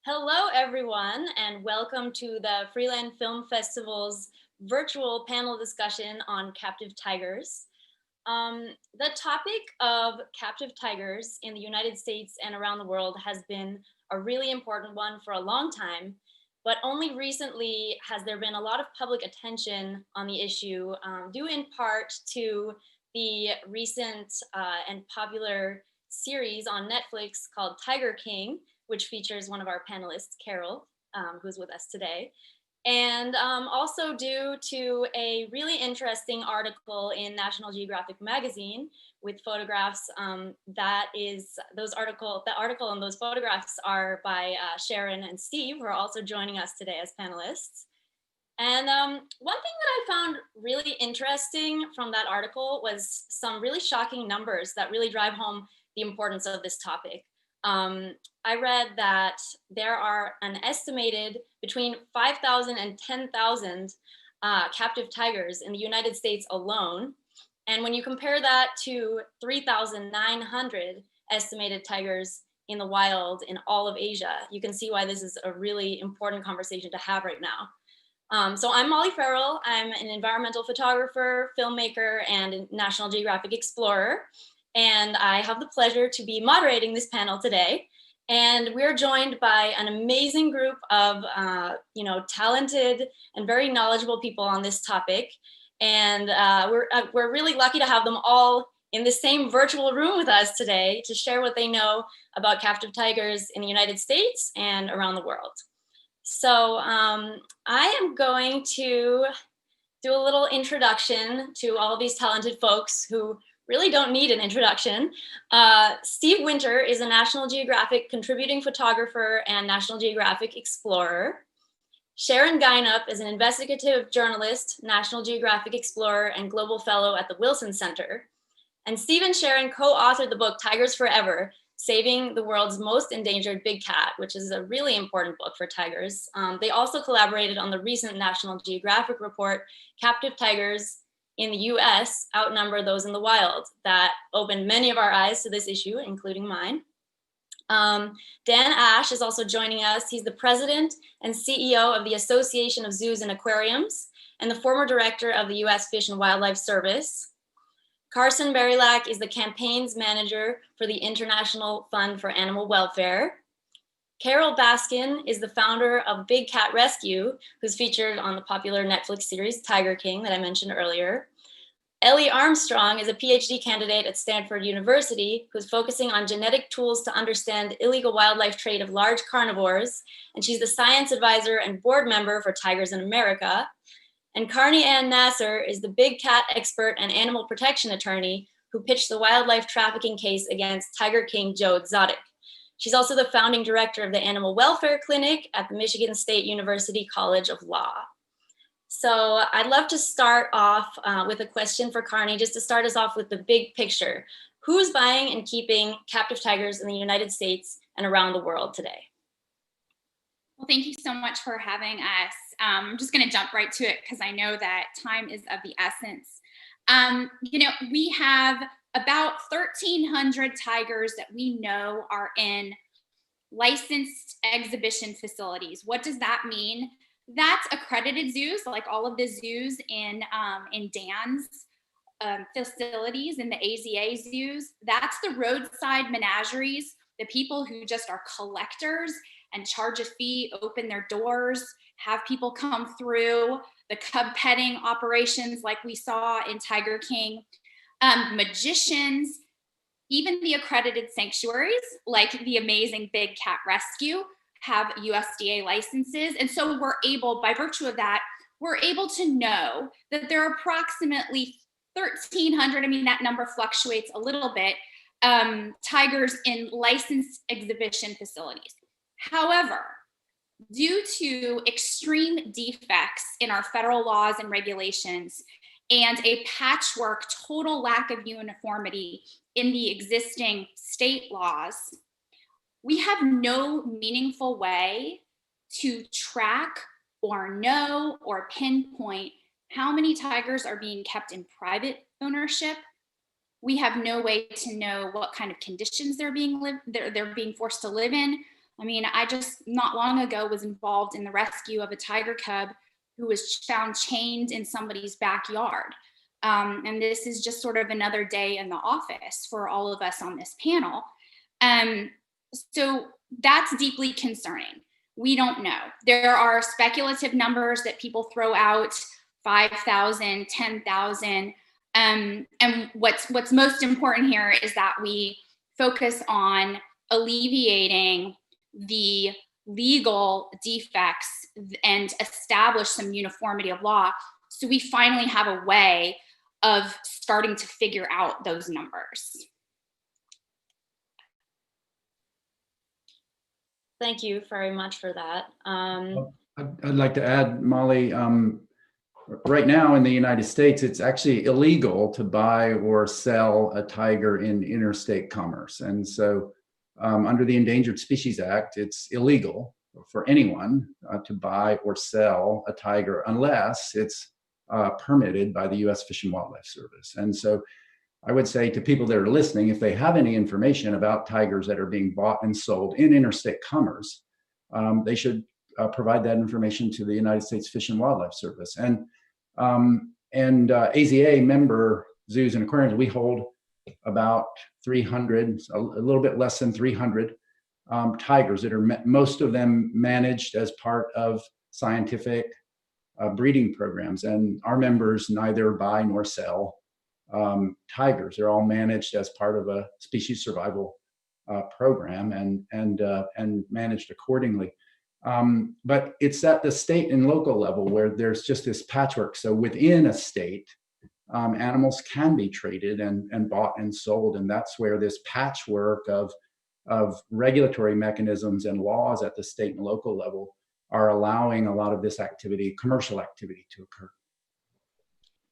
Hello, everyone, and welcome to the Freeland Film Festival's virtual panel discussion on captive tigers. The topic of captive tigers in the United States and around the world has been a really important one for a long time, but only recently has there been a lot of public attention on the issue, due in part to the recent and popular series on Netflix called Tiger King, which features one of our panelists, Carol, who's with us today. And also due to a really interesting article in National Geographic magazine with photographs the article and those photographs are by Sharon and Steve, who are also joining us today as panelists. And one thing that I found really interesting from that article was some really shocking numbers that really drive home the importance of this topic. I read that there are an estimated between 5,000 and 10,000 captive tigers in the United States alone. And when you compare that to 3,900 estimated tigers in the wild in all of Asia, you can see why this is a really important conversation to have right now. So I'm Molly Ferrill. I'm an environmental photographer, filmmaker, and National Geographic Explorer. And I have the pleasure to be moderating this panel today. And we're joined by an amazing group of talented and very knowledgeable people on this topic. And we're really lucky to have them all in the same virtual room with us today to share what they know about captive tigers in the United States and around the world. So I am going to do a little introduction to all these talented folks who really don't need an introduction. Steve Winter is a National Geographic contributing photographer and National Geographic explorer. Sharon Guynup is an investigative journalist, National Geographic explorer, and global fellow at the Wilson Center. And Steve and Sharon co-authored the book Tigers Forever, Saving the World's Most Endangered Big Cat, which is a really important book for tigers. They also collaborated on the recent National Geographic report, Captive Tigers in the US Outnumber Those in the Wild, that opened many of our eyes to this issue, including mine. Dan Ash is also joining us. He's the president and CEO of the Association of Zoos and Aquariums and the former director of the US Fish and Wildlife Service. Carson Berilak is the campaigns manager for the International Fund for Animal Welfare. Carol Baskin is the founder of Big Cat Rescue, who's featured on the popular Netflix series Tiger King that I mentioned earlier. Ellie Armstrong is a PhD candidate at Stanford University who's focusing on genetic tools to understand illegal wildlife trade of large carnivores, and she's the science advisor and board member for Tigers in America. And Carney Ann Nasser is the big cat expert and animal protection attorney who pitched the wildlife trafficking case against Tiger King Joe Exotic. She's also the founding director of the Animal Welfare Clinic at the Michigan State University College of Law. So I'd love to start off with a question for Carney, just to start us off with the big picture. Who's buying and keeping captive tigers in the United States and around the world today? Well, thank you so much for having us. I'm just going to jump right to it because I know that time is of the essence. We have about 1,300 tigers that we know are in licensed exhibition facilities. What does that mean? That's accredited zoos, like all of the zoos in Dan's facilities, in the AZA zoos. That's the roadside menageries, the people who just are collectors and charge a fee, open their doors, have people come through, the cub petting operations like we saw in Tiger King, magicians, even the accredited sanctuaries like the amazing Big Cat Rescue have USDA licenses. And so we're able, by virtue of that, we're able to know that there are approximately 1,300, I mean, that number fluctuates a little bit, tigers in licensed exhibition facilities. However, due to extreme defects in our federal laws and regulations and a patchwork, total lack of uniformity in the existing state laws, we have no meaningful way to track or know or pinpoint how many tigers are being kept in private ownership. We have no way to know what kind of conditions they're being forced to live in. I mean, I just not long ago was involved in the rescue of a tiger cub who was found chained in somebody's backyard. And this is just sort of another day in the office for all of us on this panel. So that's deeply concerning. We don't know. There are speculative numbers that people throw out, 5,000, 10,000. And what's most important here is that we focus on alleviating the legal defects and establish some uniformity of law, so we finally have a way of starting to figure out those numbers. Thank you very much for that. I'd like to add, Molly, right now in the United States, it's actually illegal to buy or sell a tiger in interstate commerce. And so under the Endangered Species Act, it's illegal for anyone to buy or sell a tiger unless it's permitted by the US Fish and Wildlife Service. And so I would say to people that are listening, if they have any information about tigers that are being bought and sold in interstate commerce, they should provide that information to the United States Fish and Wildlife Service. And AZA member zoos and aquariums, we hold about 300, a little bit less than 300 tigers that are most of them managed as part of scientific breeding programs. And our members neither buy nor sell tigers. They're all managed as part of a species survival program and managed accordingly. But it's at the state and local level where there's just this patchwork. So within a state, animals can be traded and bought and sold. And that's where this patchwork of regulatory mechanisms and laws at the state and local level are allowing a lot of this activity, commercial activity, to occur.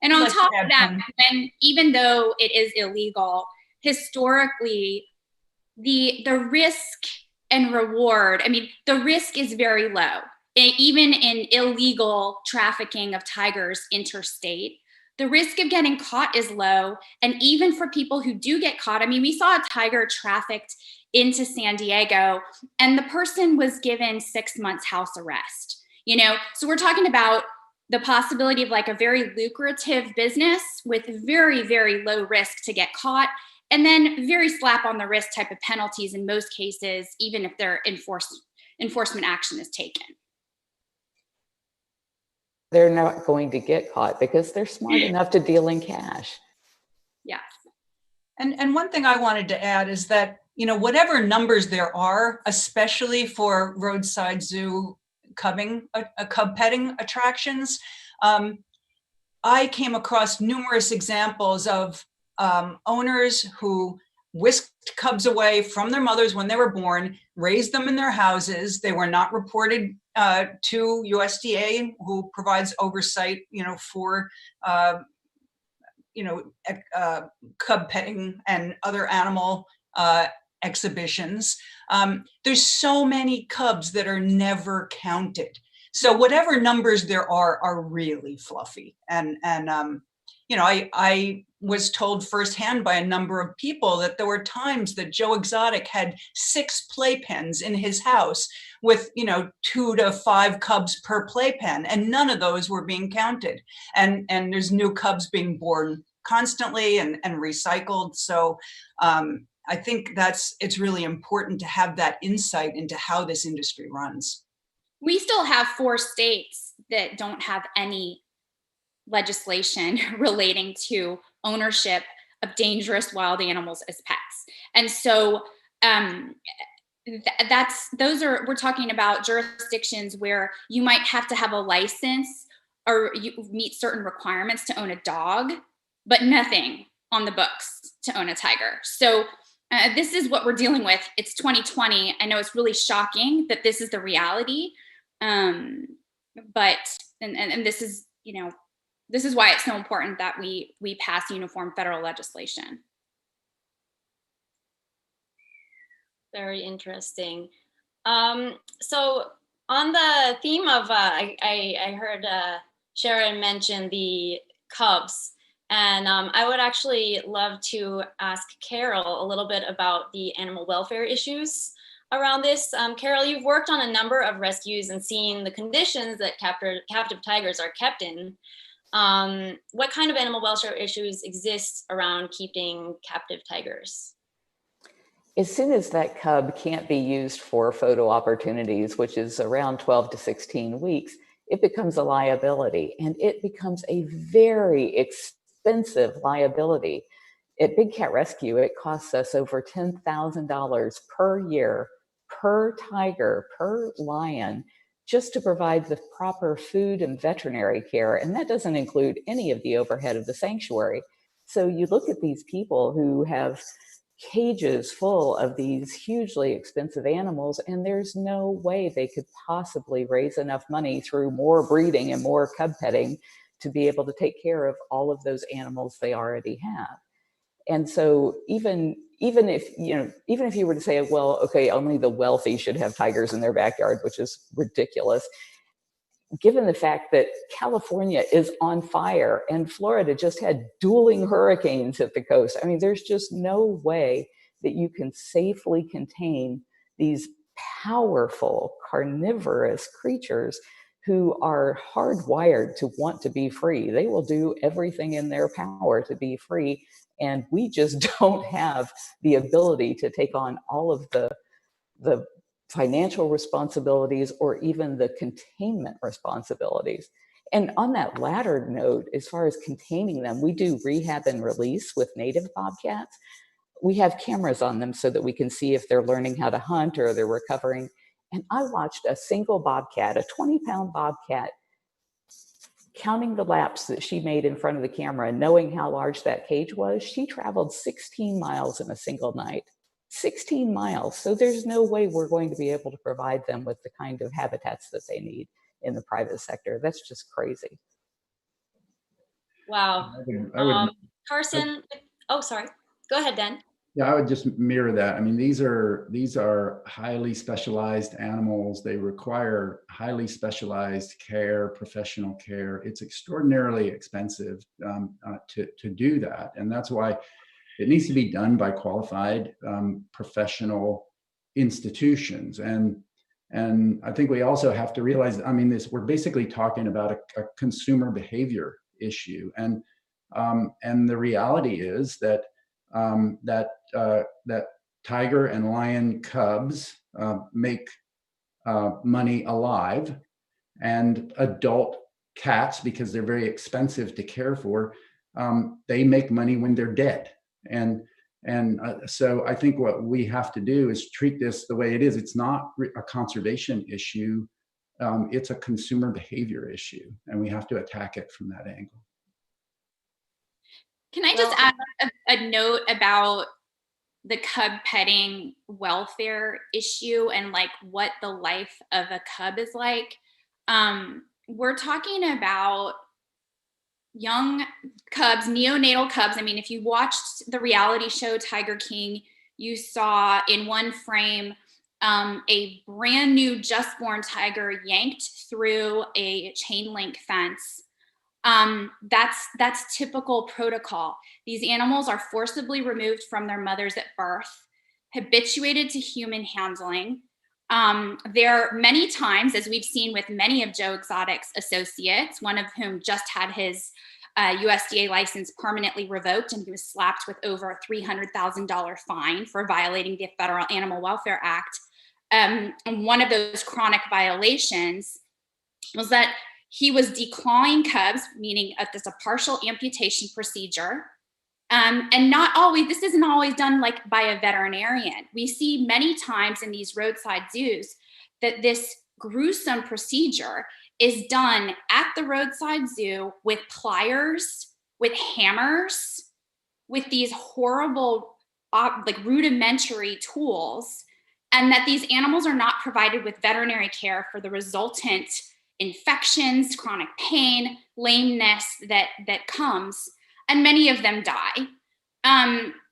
And on top of that, even though it is illegal, historically, the risk and reward, I mean, the risk is very low. Even in illegal trafficking of tigers interstate, the risk of getting caught is low. And even for people who do get caught, I mean, we saw a tiger trafficked into San Diego and the person was given 6 months house arrest, you know? So we're talking about the possibility of like a very lucrative business with very, very low risk to get caught, and then very slap on the wrist type of penalties in most cases, even if their enforcement action is taken. They're not going to get caught because they're smart enough to deal in cash. Yes. And one thing I wanted to add is that, you know, whatever numbers there are, especially for roadside zoo cub petting attractions, I came across numerous examples of owners who whisked cubs away from their mothers when they were born, raised them in their houses. They were not reported to USDA, who provides oversight, you know, for cub petting and other animal exhibitions. There's so many cubs that are never counted. So whatever numbers there are really fluffy. And you know, I was told firsthand by a number of people that there were times that Joe Exotic had 6 playpens in his house with, you know, 2 to 5 cubs per playpen, and none of those were being counted. And there's new cubs being born constantly and recycled. So I think it's really important to have that insight into how this industry runs. We still have 4 states that don't have any legislation relating to ownership of dangerous wild animals as pets. And so we're talking about jurisdictions where you might have to have a license or you meet certain requirements to own a dog, but nothing on the books to own a tiger. So this is what we're dealing with. It's 2020. I know it's really shocking that this is the reality. But this is, you know, this is why it's so important that we pass uniform federal legislation. Very interesting. So on the theme of, I heard Sharon mention the cubs, and I would actually love to ask Carol a little bit about the animal welfare issues around this. Carol, you've worked on a number of rescues and seen the conditions that captive tigers are kept in. What kind of animal welfare issues exist around keeping captive tigers? As soon as that cub can't be used for photo opportunities, which is around 12 to 16 weeks, it becomes a liability, and it becomes a very expensive liability. At Big Cat Rescue, it costs us over $10,000 per year, per tiger, per lion, just to provide the proper food and veterinary care. And that doesn't include any of the overhead of the sanctuary. So you look at these people who have cages full of these hugely expensive animals, and there's no way they could possibly raise enough money through more breeding and more cub petting to be able to take care of all of those animals they already have. And so even if you were to say, well, okay, only the wealthy should have tigers in their backyard, which is ridiculous, given the fact that California is on fire and Florida just had dueling hurricanes hit the coast. I mean, there's just no way that you can safely contain these powerful carnivorous creatures who are hardwired to want to be free. They will do everything in their power to be free. And we just don't have the ability to take on all of the financial responsibilities or even the containment responsibilities. And on that latter note, as far as containing them, we do rehab and release with native bobcats. We have cameras on them so that we can see if they're learning how to hunt or they're recovering. And I watched a single bobcat, a 20-pound bobcat, counting the laps that she made in front of the camera, knowing how large that cage was. She traveled 16 miles in a single night. 16 miles. So there's no way we're going to be able to provide them with the kind of habitats that they need in the private sector. That's just crazy. Wow. I would, Carson, oh, sorry. Go ahead, Dan. Yeah, I would just mirror that. I mean, these are highly specialized animals. They require highly specialized care, professional care. It's extraordinarily expensive to do that. And that's why it needs to be done by qualified professional institutions. And I think we also have to realize, I mean, we're basically talking about a consumer behavior issue. And the reality is that that tiger and lion cubs make money alive, and adult cats, because they're very expensive to care for, they make money when they're dead. And so I think what we have to do is treat this the way it is. It's not a conservation issue. It's a consumer behavior issue, and we have to attack it from that angle. Can I just add a note about the cub petting welfare issue and like what the life of a cub is like? We're talking about young cubs, neonatal cubs. I mean, if you watched the reality show Tiger King, you saw in one frame a brand new just born tiger yanked through a chain link fence. That's typical protocol. These animals are forcibly removed from their mothers at birth, habituated to human handling. There are many times, as we've seen with many of Joe Exotic's associates, one of whom just had his USDA license permanently revoked, and he was slapped with over a $300,000 fine for violating the Federal Animal Welfare Act. And one of those chronic violations was that he was declawing cubs, meaning there's a partial amputation procedure. And not always, this isn't always done like by a veterinarian. We see many times in these roadside zoos that this gruesome procedure is done at the roadside zoo with pliers, with hammers, with these horrible, like rudimentary tools, and that these animals are not provided with veterinary care for the resultant infections, chronic pain, lameness that comes, and many of them die.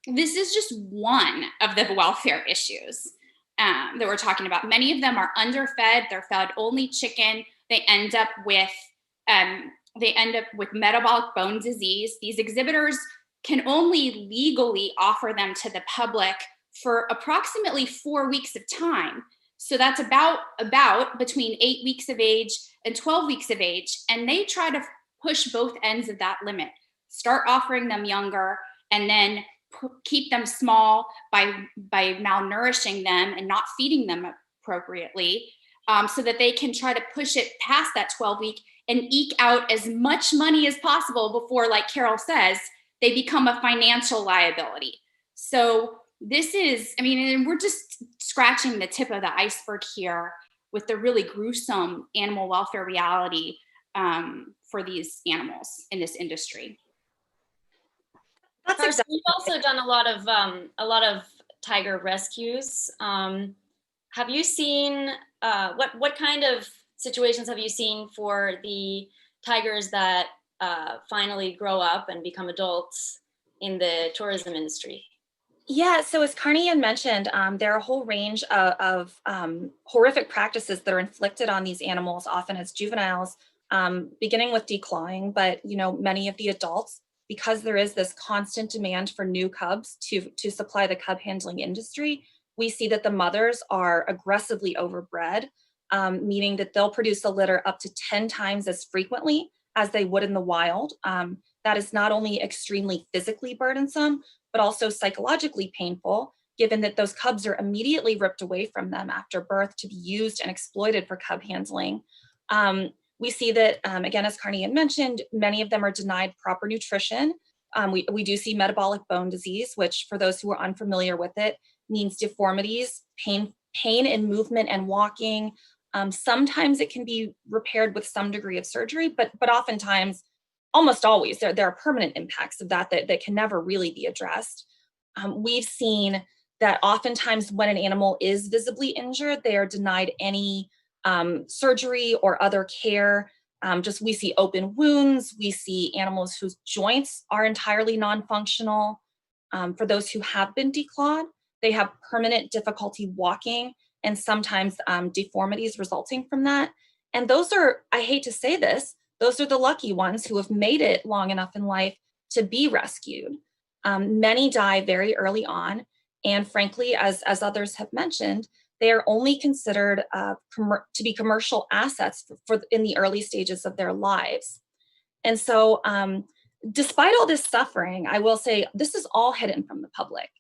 This is just one of the welfare issues that we're talking about. Many of them are underfed. They're fed only chicken. They end up with metabolic bone disease. These exhibitors can only legally offer them to the public for approximately 4 weeks of time. So that's about between 8 weeks of age and 12 weeks of age. And they try to push both ends of that limit, start offering them younger, and then keep them small by malnourishing them and not feeding them appropriately, so that they can try to push it past that 12-week and eke out as much money as possible before, like Carol says, they become a financial liability. So this is, I mean, and we're just scratching the tip of the iceberg here with the really gruesome animal welfare reality for these animals in this industry. That's exactly. We've also done a lot of tiger rescues. Have you seen what kind of situations have you seen for the tigers that finally grow up and become adults in the tourism industry? Yeah, so as Carney had mentioned, there are a whole range of horrific practices that are inflicted on these animals, often as juveniles, beginning with declawing, but many of the adults, because there is this constant demand for new cubs to supply the cub handling industry, we see that the mothers are aggressively overbred, meaning that they'll produce a litter up to 10 times as frequently as they would in the wild. That is not only extremely physically burdensome, but also psychologically painful, given that those cubs are immediately ripped away from them after birth to be used and exploited for cub handling. We see that, again, as Carney had mentioned, many of them are denied proper nutrition. We do see metabolic bone disease, which for those who are unfamiliar with it, means deformities, pain in movement and walking. Sometimes it can be repaired with some degree of surgery, but oftentimes, almost always, there are permanent impacts of that can never really be addressed. We've seen that oftentimes when an animal is visibly injured, they are denied any surgery or other care. We see open wounds. We see animals whose joints are entirely non-functional. For those who have been declawed, they have permanent difficulty walking and sometimes deformities resulting from that. And those are, I hate to say this, those are the lucky ones who have made it long enough in life to be rescued. Many die very early on. And frankly, as others have mentioned, they are only considered to be commercial assets for in the early stages of their lives. And so despite all this suffering, I will say this is all hidden from the public.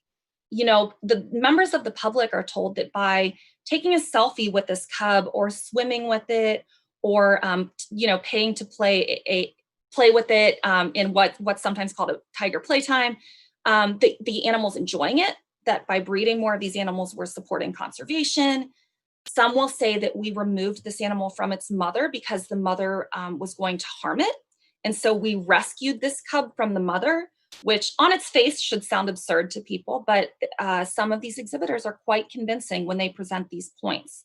The members of the public are told that by taking a selfie with this cub or swimming with it or, paying to play with it in what's sometimes called a tiger playtime, the animal's enjoying it, that by breeding more of these animals, we're supporting conservation. Some will say that we removed this animal from its mother because the mother was going to harm it. And so we rescued this cub from the mother, which on its face should sound absurd to people, but some of these exhibitors are quite convincing when they present these points.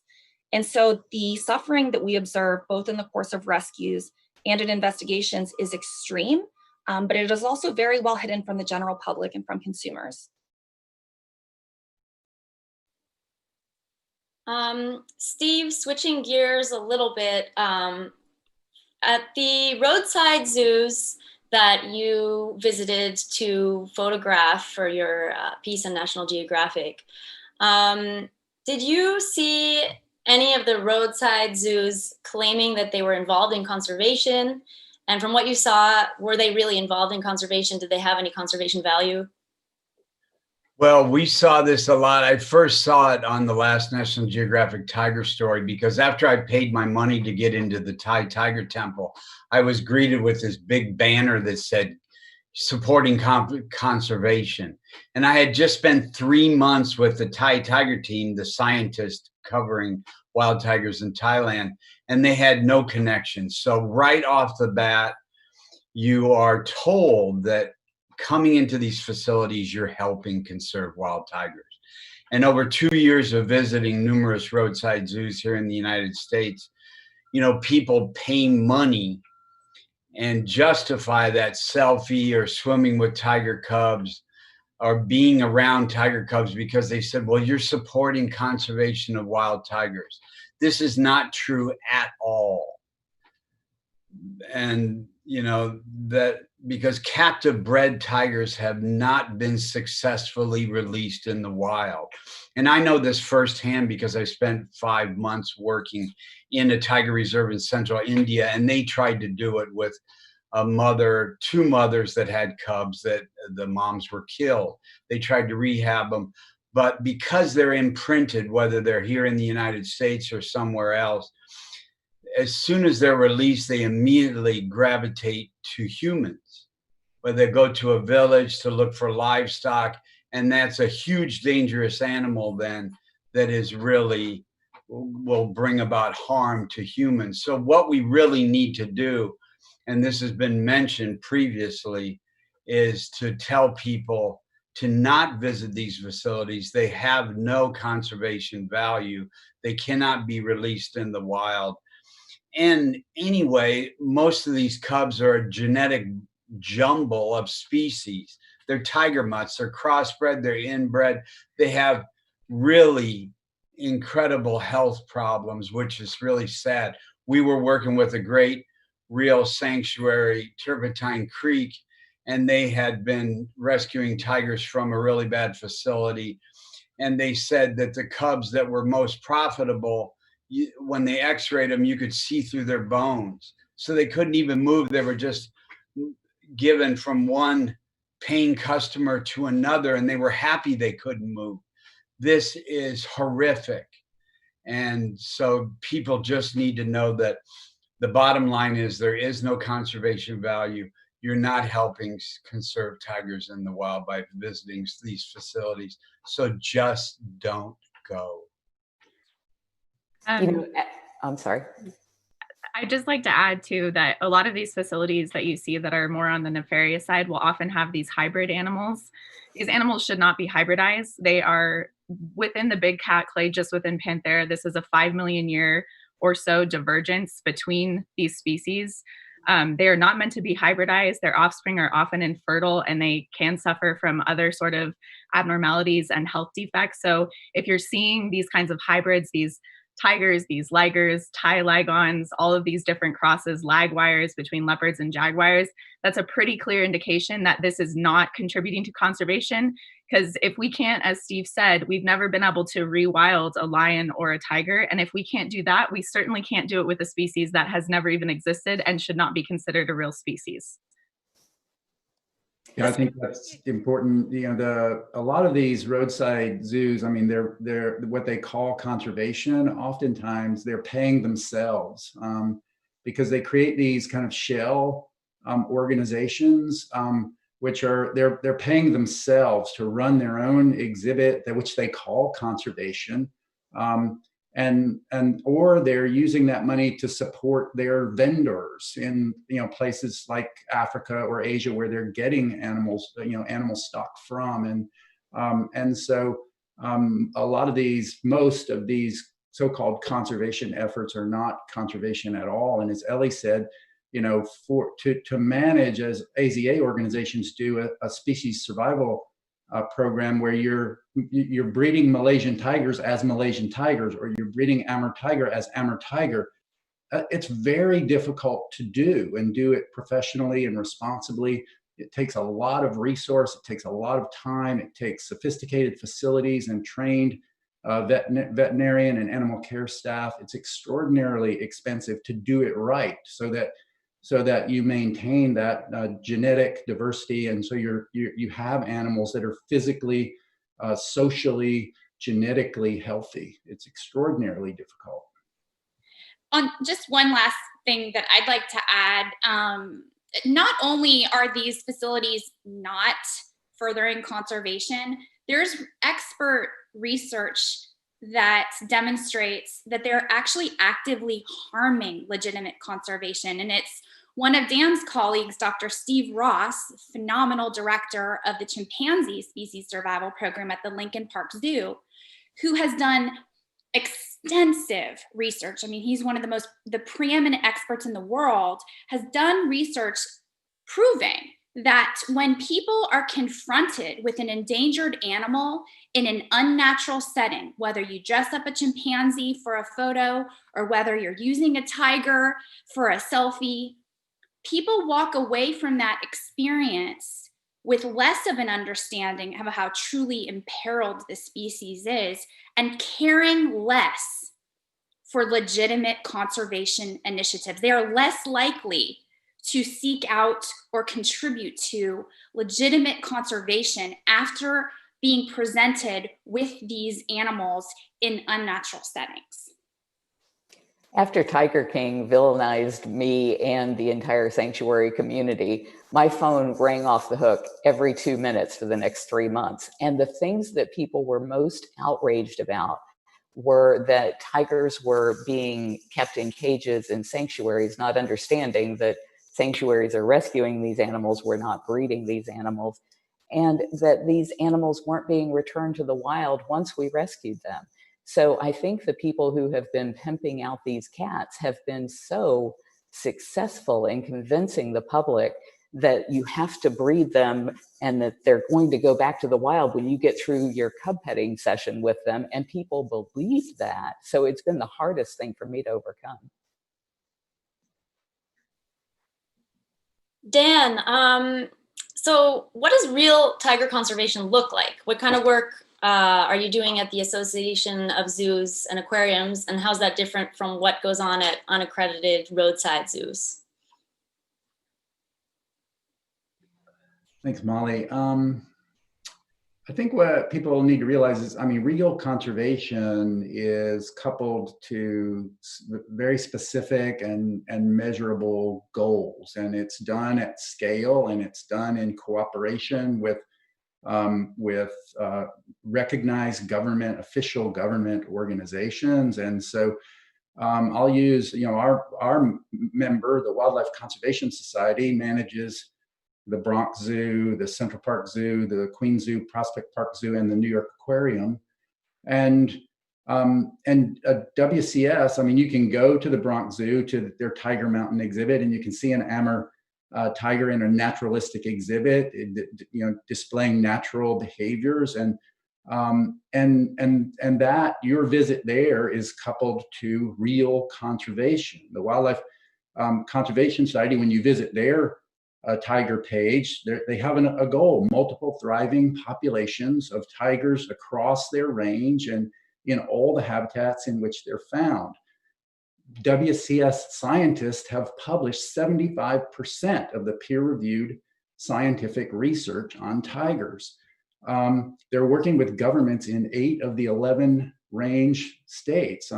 And so the suffering that we observe both in the course of rescues and in investigations is extreme, but it is also very well hidden from the general public and from consumers. Steve, switching gears a little bit, at the roadside zoos that you visited to photograph for your piece in National Geographic, did you see any of the roadside zoos claiming that they were involved in conservation? And from what you saw, were they really involved in conservation? Did they have any conservation value? Well, we saw this a lot. I first saw it on the last National Geographic Tiger Story because after I paid my money to get into the Thai Tiger Temple, I was greeted with this big banner that said, supporting conservation. And I had just spent 3 months with the Thai Tiger team, the scientists covering wild tigers in Thailand, and they had no connection. So right off the bat, you are told that coming into these facilities, you're helping conserve wild tigers. And over 2 years of visiting numerous roadside zoos here in the United States, people paying money and justify that selfie or swimming with tiger cubs or being around tiger cubs because they said, well, you're supporting conservation of wild tigers. This is not true at all. And you know, that because captive bred tigers have not been successfully released in the wild. And I know this firsthand because I spent 5 months working in a tiger reserve in central India, and they tried to do it with a mother, 2 mothers that had cubs that the moms were killed. They tried to rehab them, but because they're imprinted, whether they're here in the United States or somewhere else, as soon as they're released, they immediately gravitate to humans, where they go to a village to look for livestock. And that's a huge, dangerous animal then that is really will bring about harm to humans. So what we really need to do, and this has been mentioned previously, is to tell people to not visit these facilities. They have no conservation value. They cannot be released in the wild. And anyway, most of these cubs are a genetic jumble of species. They're tiger mutts, they're crossbred, they're inbred. They have really incredible health problems, which is really sad. We were working with a great real sanctuary, Turpentine Creek, and they had been rescuing tigers from a really bad facility. And they said that the cubs that were most profitable, when they x-rayed them, you could see through their bones. So they couldn't even move. They were just given from one paying customer to another, and they were happy they couldn't move. This is horrific. And so people just need to know that the bottom line is there is no conservation value. You're not helping conserve tigers in the wild by visiting these facilities. So just don't go. I'm sorry. I'd just like to add too that a lot of these facilities that you see that are more on the nefarious side will often have these hybrid animals. These animals should not be hybridized. They are within the big cat clade, just within Panthera. This is a 5 million year or so divergence between these species. They are not meant to be hybridized. Their offspring are often infertile and they can suffer from other sort of abnormalities and health defects. So if you're seeing these kinds of hybrids, these tigers, these ligers, Thai lagons, all of these different crosses, lagwires between leopards and jaguars, that's a pretty clear indication that this is not contributing to conservation. Because if we can't, as Steve said, we've never been able to rewild a lion or a tiger. And if we can't do that, we certainly can't do it with a species that has never even existed and should not be considered a real species. Yeah, I think that's important. You know, a lot of these roadside zoos, I mean, they're what they call conservation. Oftentimes, they're paying themselves because they create these kind of shell organizations, which are they're paying themselves to run their own exhibit, which they call conservation. Or they're using that money to support their vendors in places like Africa or Asia where they're getting animals, animal stock from, and so a lot of most of these so-called conservation efforts are not conservation at all. And as Ellie said, to manage, as AZA organizations do, a species survival program where you're breeding Malaysian tigers as Malaysian tigers, or you're breeding Amur tiger as Amur tiger, it's very difficult to do and do it professionally and responsibly. It takes a lot of resource. It takes a lot of time. It takes sophisticated facilities and trained veterinarian and animal care staff. It's extraordinarily expensive to do it right, so that you maintain that genetic diversity, and so you have animals that are physically, socially, genetically healthy. It's extraordinarily difficult. On just one last thing that I'd like to add, not only are these facilities not furthering conservation, there's expert research that demonstrates that they're actually actively harming legitimate conservation. And it's one of Dan's colleagues, Dr. Steve Ross, phenomenal director of the chimpanzee species survival program at the Lincoln Park Zoo, who has done extensive research. I mean, he's one of the preeminent experts in the world, has done research proving that when people are confronted with an endangered animal in an unnatural setting, whether you dress up a chimpanzee for a photo or whether you're using a tiger for a selfie, people walk away from that experience with less of an understanding of how truly imperiled the species is and caring less for legitimate conservation initiatives. They are less likely to seek out or contribute to legitimate conservation after being presented with these animals in unnatural settings. After Tiger King villainized me and the entire sanctuary community, my phone rang off the hook every 2 minutes for the next 3 months. And the things that people were most outraged about were that tigers were being kept in cages in sanctuaries, not understanding that sanctuaries are rescuing these animals, we're not breeding these animals, and that these animals weren't being returned to the wild once we rescued them. So I think the people who have been pimping out these cats have been so successful in convincing the public that you have to breed them and that they're going to go back to the wild when you get through your cub petting session with them. And people believe that. So it's been the hardest thing for me to overcome. Dan, so what does real tiger conservation look like? What kind of work are you doing at the Association of Zoos and Aquariums, and how's that different from what goes on at unaccredited roadside zoos? Thanks, Molly. I think what people need to realize is, I mean, real conservation is coupled to very specific and measurable goals, and it's done at scale, and it's done in cooperation with recognized government, official government organizations. And so I'll use, our member, the Wildlife Conservation Society, manages the Bronx Zoo, the Central Park Zoo, the Queen Zoo, Prospect Park Zoo, and the New York Aquarium. And WCS, I mean, you can go to the Bronx Zoo, to their Tiger Mountain exhibit, and you can see an Amur tiger in a naturalistic exhibit, displaying natural behaviors, and that your visit there is coupled to real conservation. The Wildlife Conservation Society, when you visit their tiger page, they have a goal: multiple thriving populations of tigers across their range and in all the habitats in which they're found. WCS scientists have published 75% of the peer-reviewed scientific research on tigers. They're working with governments in 8 of the 11 range states.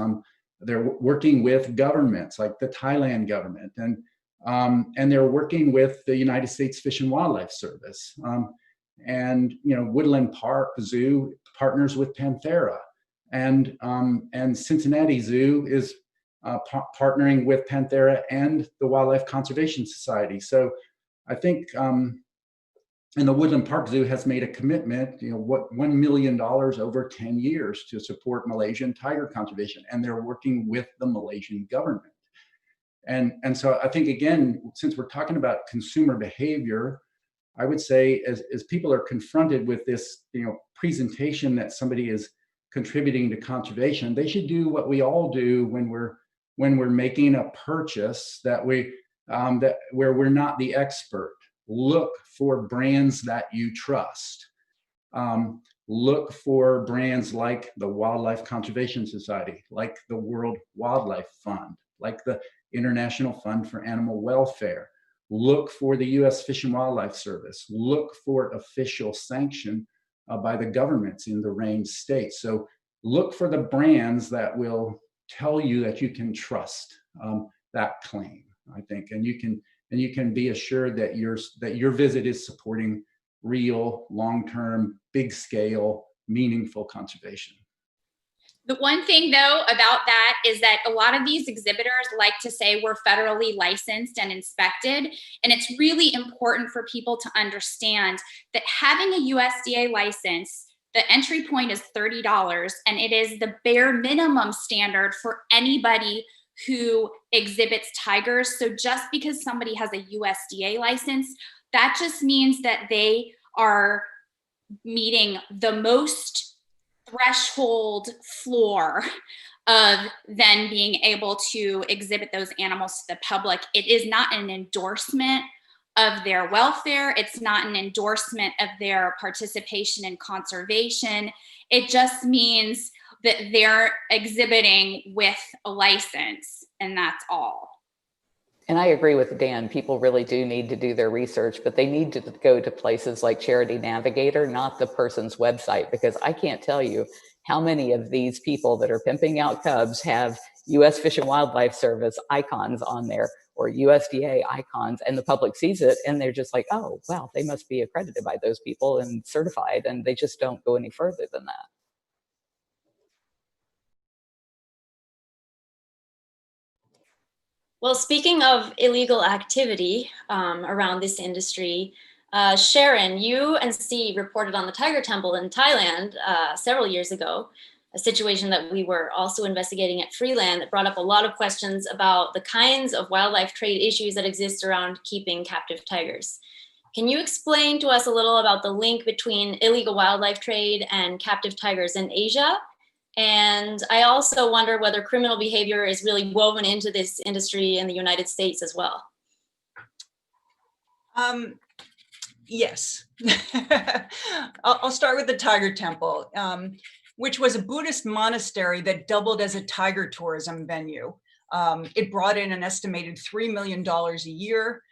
They're working with governments like the Thailand government, and they're working with the United States Fish and Wildlife Service. And Woodland Park Zoo partners with Panthera, and Cincinnati Zoo is partnering with Panthera and the Wildlife Conservation Society. So I think, and the Woodland Park Zoo has made a commitment, $1 million over 10 years to support Malaysian tiger conservation, and they're working with the Malaysian government. And so I think, again, since we're talking about consumer behavior, I would say as people are confronted with this, presentation that somebody is contributing to conservation, they should do what we all do when we're making a purchase where we're not the expert. Look for brands that you trust. Look for brands like the Wildlife Conservation Society, like the World Wildlife Fund, like the International Fund for Animal Welfare. Look for the US Fish and Wildlife Service. Look for official sanction by the governments in the range states. So look for the brands that will tell you that you can trust that claim, I think, and you can be assured that your visit is supporting real, long-term, big-scale, meaningful conservation. The one thing, though, about that is that a lot of these exhibitors like to say we're federally licensed and inspected. And it's really important for people to understand that having a USDA license, the entry point is $30, and it is the bare minimum standard for anybody who exhibits tigers. So just because somebody has a USDA license, that just means that they are meeting the most threshold floor of then being able to exhibit those animals to the public. It is not an endorsement of their welfare. It's not an endorsement of their participation in conservation. It just means that they're exhibiting with a license, and that's all. And I agree with Dan. People really do need to do their research, but they need to go to places like Charity Navigator, not the person's website, because I can't tell you how many of these people that are pimping out cubs have US Fish and Wildlife Service icons on there or USDA icons, and the public sees it and they're just like, oh, well, they must be accredited by those people and certified, and they just don't go any further than that. Well, speaking of illegal activity around this industry, Sharon, you and Steve reported on the Tiger Temple in Thailand several years ago, a situation that we were also investigating at Freeland that brought up a lot of questions about the kinds of wildlife trade issues that exist around keeping captive tigers. Can you explain to us a little about the link between illegal wildlife trade and captive tigers in Asia? And I also wonder whether criminal behavior is really woven into this industry in the United States as well. Yes. I'll start with the Tiger Temple, which was a Buddhist monastery that doubled as a tiger tourism venue. It brought in an estimated $3 million a year.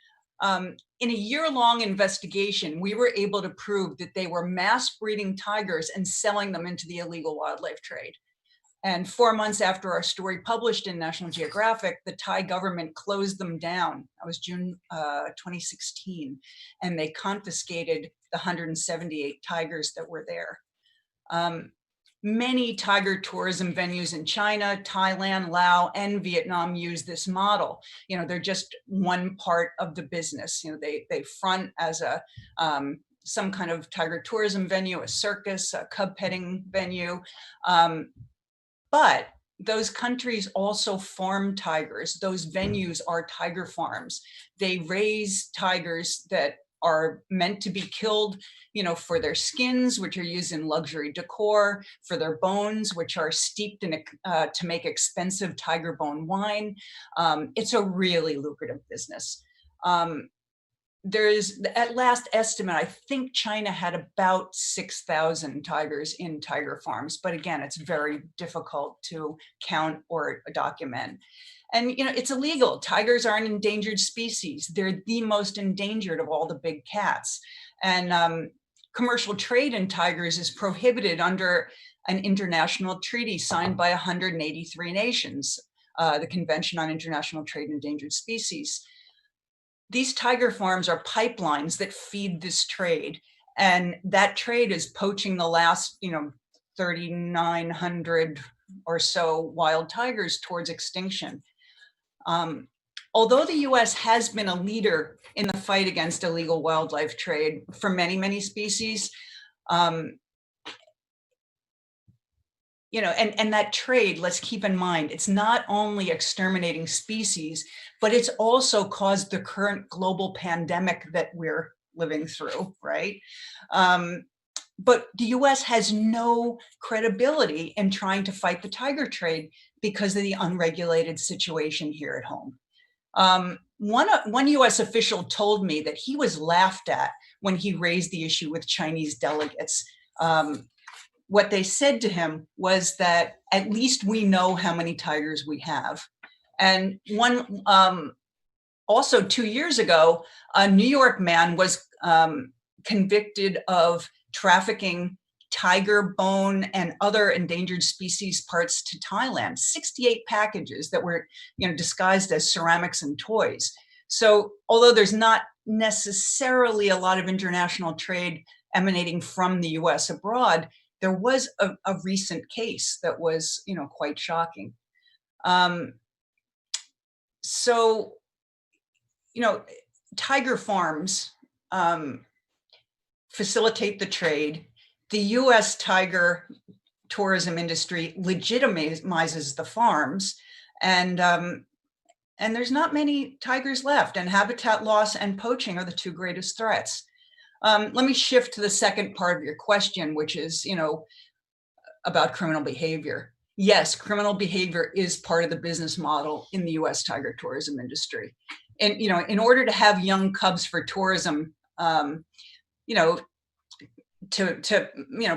In a year-long investigation, we were able to prove that they were mass breeding tigers and selling them into the illegal wildlife trade. And 4 months after our story published in National Geographic, the Thai government closed them down. That was June 2016. And they confiscated the 178 tigers that were there. Many tiger tourism venues in China, Thailand, Laos, and Vietnam use this model. You know, they're just one part of the business. You know, they front as a some kind of tiger tourism venue, a circus, a cub petting venue. But those countries also farm tigers. Those venues are tiger farms. They raise tigers that are meant to be killed, you know, for their skins, which are used in luxury decor, for their bones, which are steeped in to make expensive tiger bone wine. It's a really lucrative business. There's, at last estimate, I think China had about 6,000 tigers in tiger farms, but again, it's very difficult to count or document. And, you know, it's illegal. Tigers are an endangered species. They're the most endangered of all the big cats. And commercial trade in tigers is prohibited under an international treaty signed by 183 nations, the Convention on International Trade in Endangered Species. These tiger farms are pipelines that feed this trade. And that trade is poaching the last, you know, 3,900 or so wild tigers towards extinction. Although the US has been a leader in the fight against illegal wildlife trade for many, many species, you know, and that trade, let's keep in mind, it's not only exterminating species, but it's also caused the current global pandemic that we're living through, right? But the US has no credibility in trying to fight the tiger trade because of the unregulated situation here at home. One US official told me that he was laughed at when he raised the issue with Chinese delegates. What they said to him was that at least we know how many tigers we have. And also 2 years ago, a New York man was convicted of trafficking tiger bone and other endangered species parts to Thailand, 68 packages that were, you know, disguised as ceramics and toys. So although there's not necessarily a lot of international trade emanating from the US abroad, there was a recent case that was, you know, quite shocking. So, you know, tiger farms facilitate the trade. The US tiger tourism industry legitimizes the farms, and there's not many tigers left, and habitat loss and poaching are the two greatest threats. Let me shift to the second part of your question, which is, you know, about criminal behavior. yes, criminal behavior is part of the business model in the US tiger tourism industry. And, you know, in order to have young cubs for tourism, you know, to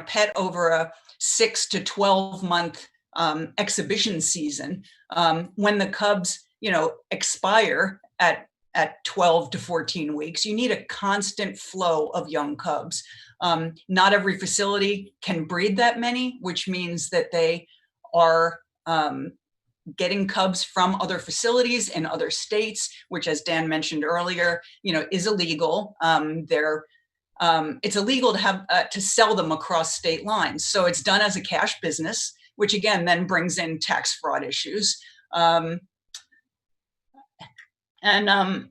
pet over a 6 to 12 month exhibition season, when the cubs, expire at 12 to 14 weeks, you need a constant flow of young cubs. Not every facility can breed that many, which means that they are getting cubs from other facilities in other states, which, as Dan mentioned earlier, is illegal. It's illegal to have to sell them across state lines. So it's done as a cash business, which again then brings in tax fraud issues. And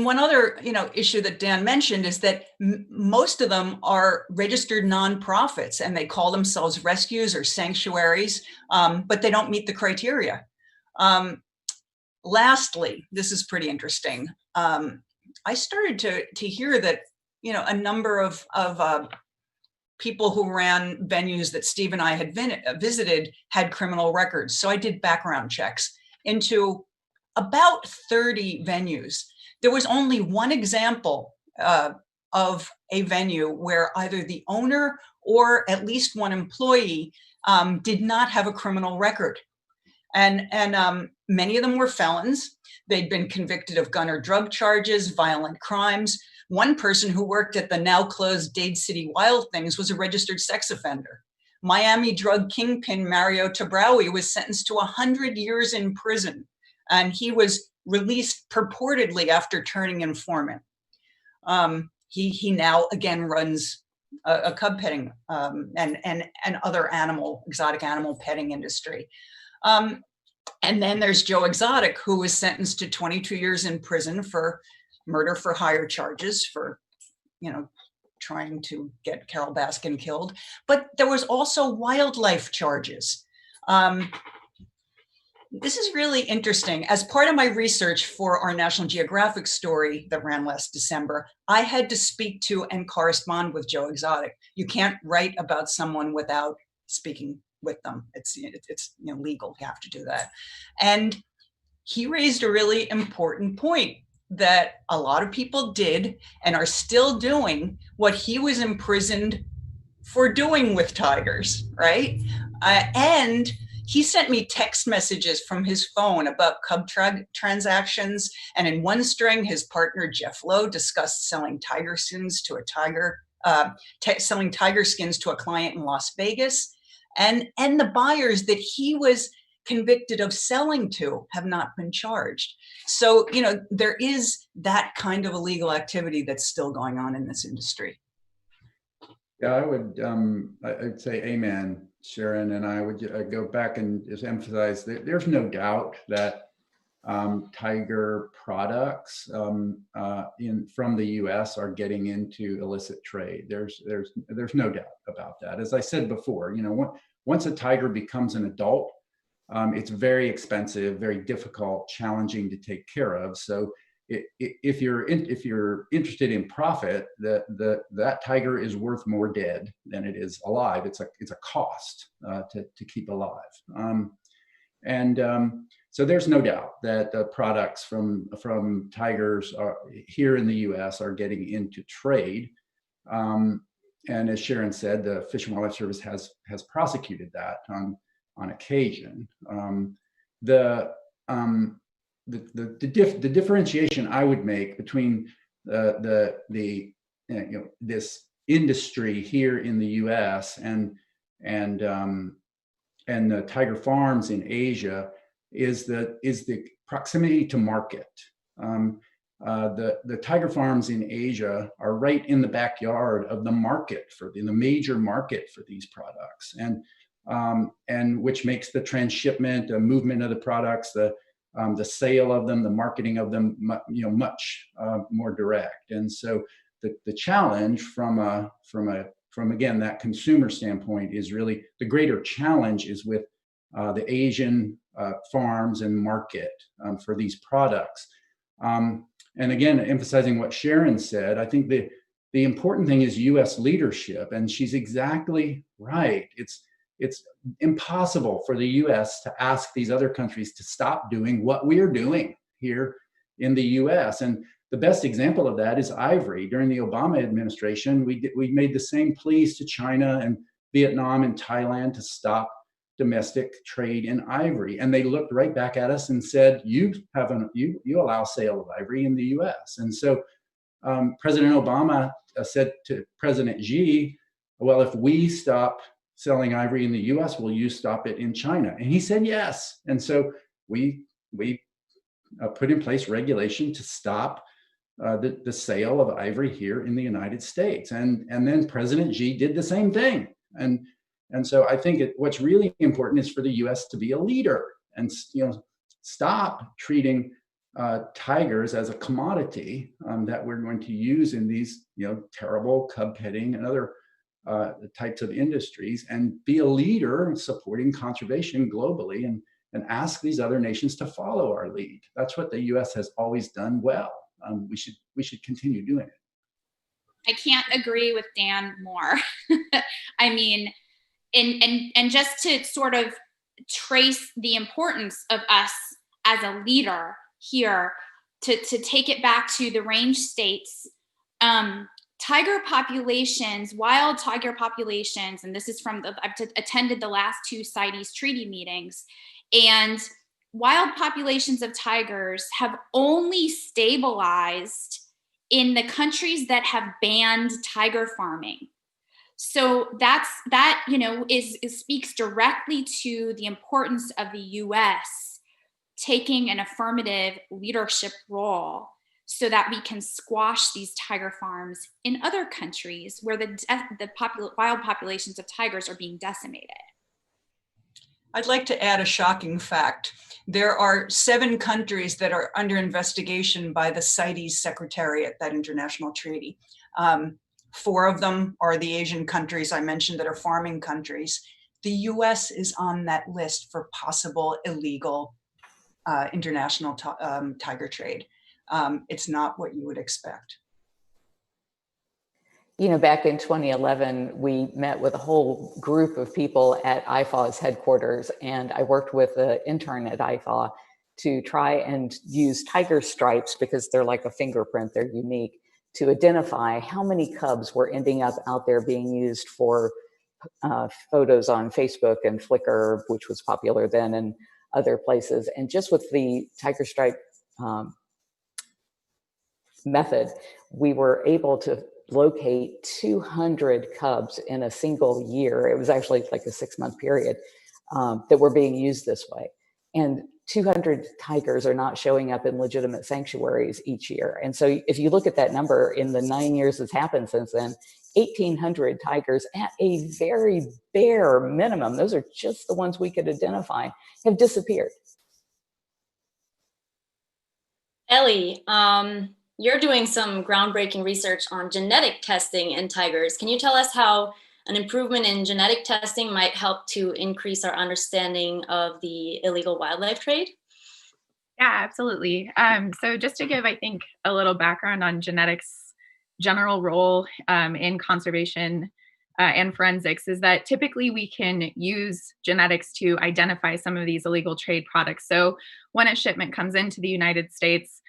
one other, issue that Dan mentioned is that most of them are registered nonprofits, and they call themselves rescues or sanctuaries, but they don't meet the criteria. Lastly, this is pretty interesting. I started to hear that, a number of people who ran venues that Steve and I had visited had criminal records. So I did background checks into about 30 venues. There was only one example of a venue where either the owner or at least one employee did not have a criminal record. And many of them were felons. They'd been convicted of gun or drug charges, violent crimes. One person who worked at the now closed Dade City Wild Things was a registered sex offender. Miami drug kingpin Mario Tabrawi was sentenced to 100 years in prison, and he was released purportedly after turning informant. He now again runs a cub petting and other exotic animal petting industry. And then there's Joe Exotic, who was sentenced to 22 years in prison for murder for hire charges for, trying to get Carol Baskin killed. But there was also wildlife charges. This is really interesting. As part of my research for our National Geographic story that ran last December, I had to speak to and correspond with Joe Exotic. You can't write about someone without speaking with them. It's legal. You have to do that. And he raised a really important point that a lot of people did and are still doing what he was imprisoned for doing with tigers, right? And he sent me text messages from his phone about cub transactions. And in one string, his partner, Jeff Lowe, discussed selling tiger skins to a client in Las Vegas. And the buyers that he was convicted of selling to have not been charged. So, there is that kind of illegal activity that's still going on in this industry. Yeah, I'd say amen, Sharon, and I would go back and just emphasize that there's no doubt that tiger products from the U.S. are getting into illicit trade. There's no doubt about that. As I said before, once a tiger becomes an adult, it's very expensive, very difficult, challenging to take care of. So if you're interested in profit, that tiger is worth more dead than it is alive. It's a cost to keep alive. So there's no doubt that products from tigers here in the U.S. are getting into trade. And as Sharon said, the Fish and Wildlife Service has prosecuted that on occasion. The differentiation I would make between this industry here in the U.S. and the tiger farms in Asia is the proximity to market. The tiger farms in Asia are right in the backyard of the market in the major market for these products, and which makes the transshipment, the movement of the products, the sale of them, the marketing of them, much more direct. And so the challenge from again that consumer standpoint is really the greater challenge is with the Asian farms and market for these products. And again, emphasizing what Sharon said, I think the important thing is U.S. leadership, and she's exactly right. it's impossible for the US to ask these other countries to stop doing what we're doing here in the US. And the best example of that is ivory. During the Obama administration, we made the same pleas to China and Vietnam and Thailand to stop domestic trade in ivory. And they looked right back at us and said, you allow sale of ivory in the US. And so President Obama said to President Xi, well, if we stop selling ivory in the US, will you stop it in China? And he said yes. And so we put in place regulation to stop the sale of ivory here in the United States. And then President Xi did the same thing. And so I think what's really important is for the US to be a leader and stop treating tigers as a commodity that we're going to use in these terrible cub petting and other types of industries, and be a leader in supporting conservation globally and ask these other nations to follow our lead. That's what the US has always done well. We should continue doing it. I can't agree with Dan more. I mean, and just to sort of trace the importance of us as a leader here, to take it back to the range states, tiger populations, wild tiger populations, and this is from I've attended the last two CITES treaty meetings, and wild populations of tigers have only stabilized in the countries that have banned tiger farming. So that speaks directly to the importance of the US taking an affirmative leadership role so that we can squash these tiger farms in other countries where the wild populations of tigers are being decimated. I'd like to add a shocking fact. There are 7 countries that are under investigation by the CITES Secretariat, that international treaty. 4 of them are the Asian countries I mentioned that are farming countries. The US is on that list for possible illegal international tiger trade. It's not what you would expect. Back in 2011, we met with a whole group of people at IFAW's headquarters, and I worked with an intern at IFAW to try and use tiger stripes, because they're like a fingerprint, they're unique, to identify how many cubs were ending up out there being used for photos on Facebook and Flickr, which was popular then, and other places. And just with the tiger stripe method, we were able to locate 200 cubs in a single year. It was actually like a 6-month period that were being used this way. And 200 tigers are not showing up in legitimate sanctuaries each year. And so if you look at that number in the 9 years that's happened since then, 1,800 tigers at a very bare minimum, those are just the ones we could identify, have disappeared. Ellie, you're doing some groundbreaking research on genetic testing in tigers. Can you tell us how an improvement in genetic testing might help to increase our understanding of the illegal wildlife trade? Yeah, absolutely. So just to give, I think, a little background on genetics' general role in conservation and forensics, is that typically we can use genetics to identify some of these illegal trade products. So when a shipment comes into the United States,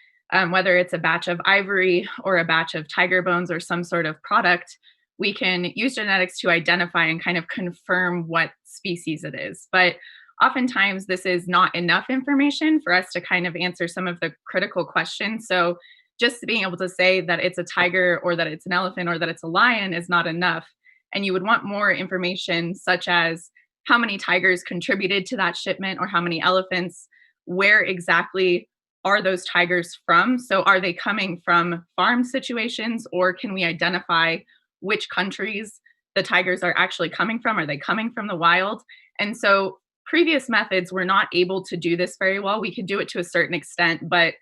whether it's a batch of ivory or a batch of tiger bones or some sort of product, we can use genetics to identify and kind of confirm what species it is. But oftentimes this is not enough information for us to kind of answer some of the critical questions. So just being able to say that it's a tiger or that it's an elephant or that it's a lion is not enough. And you would want more information, such as how many tigers contributed to that shipment, or how many elephants, where exactly are those tigers from? So are they coming from farm situations, or can we identify which countries the tigers are actually coming from? Are they coming from the wild? And so previous methods were not able to do this very well. We could do it to a certain extent, but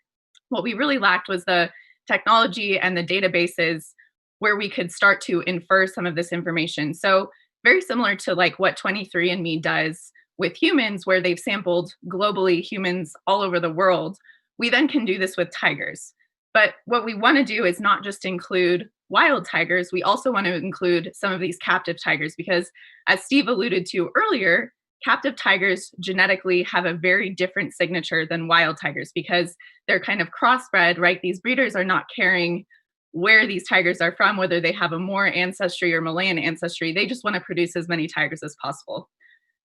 what we really lacked was the technology and the databases where we could start to infer some of this information. So very similar to like what 23andMe does with humans, where they've sampled globally humans all over the world. We then can do this with tigers. But what we want to do is not just include wild tigers, we also want to include some of these captive tigers, because as Steve alluded to earlier, captive tigers genetically have a very different signature than wild tigers because they're kind of crossbred, right? These breeders are not caring where these tigers are from, whether they have a Moor ancestry or Malayan ancestry. They just want to produce as many tigers as possible.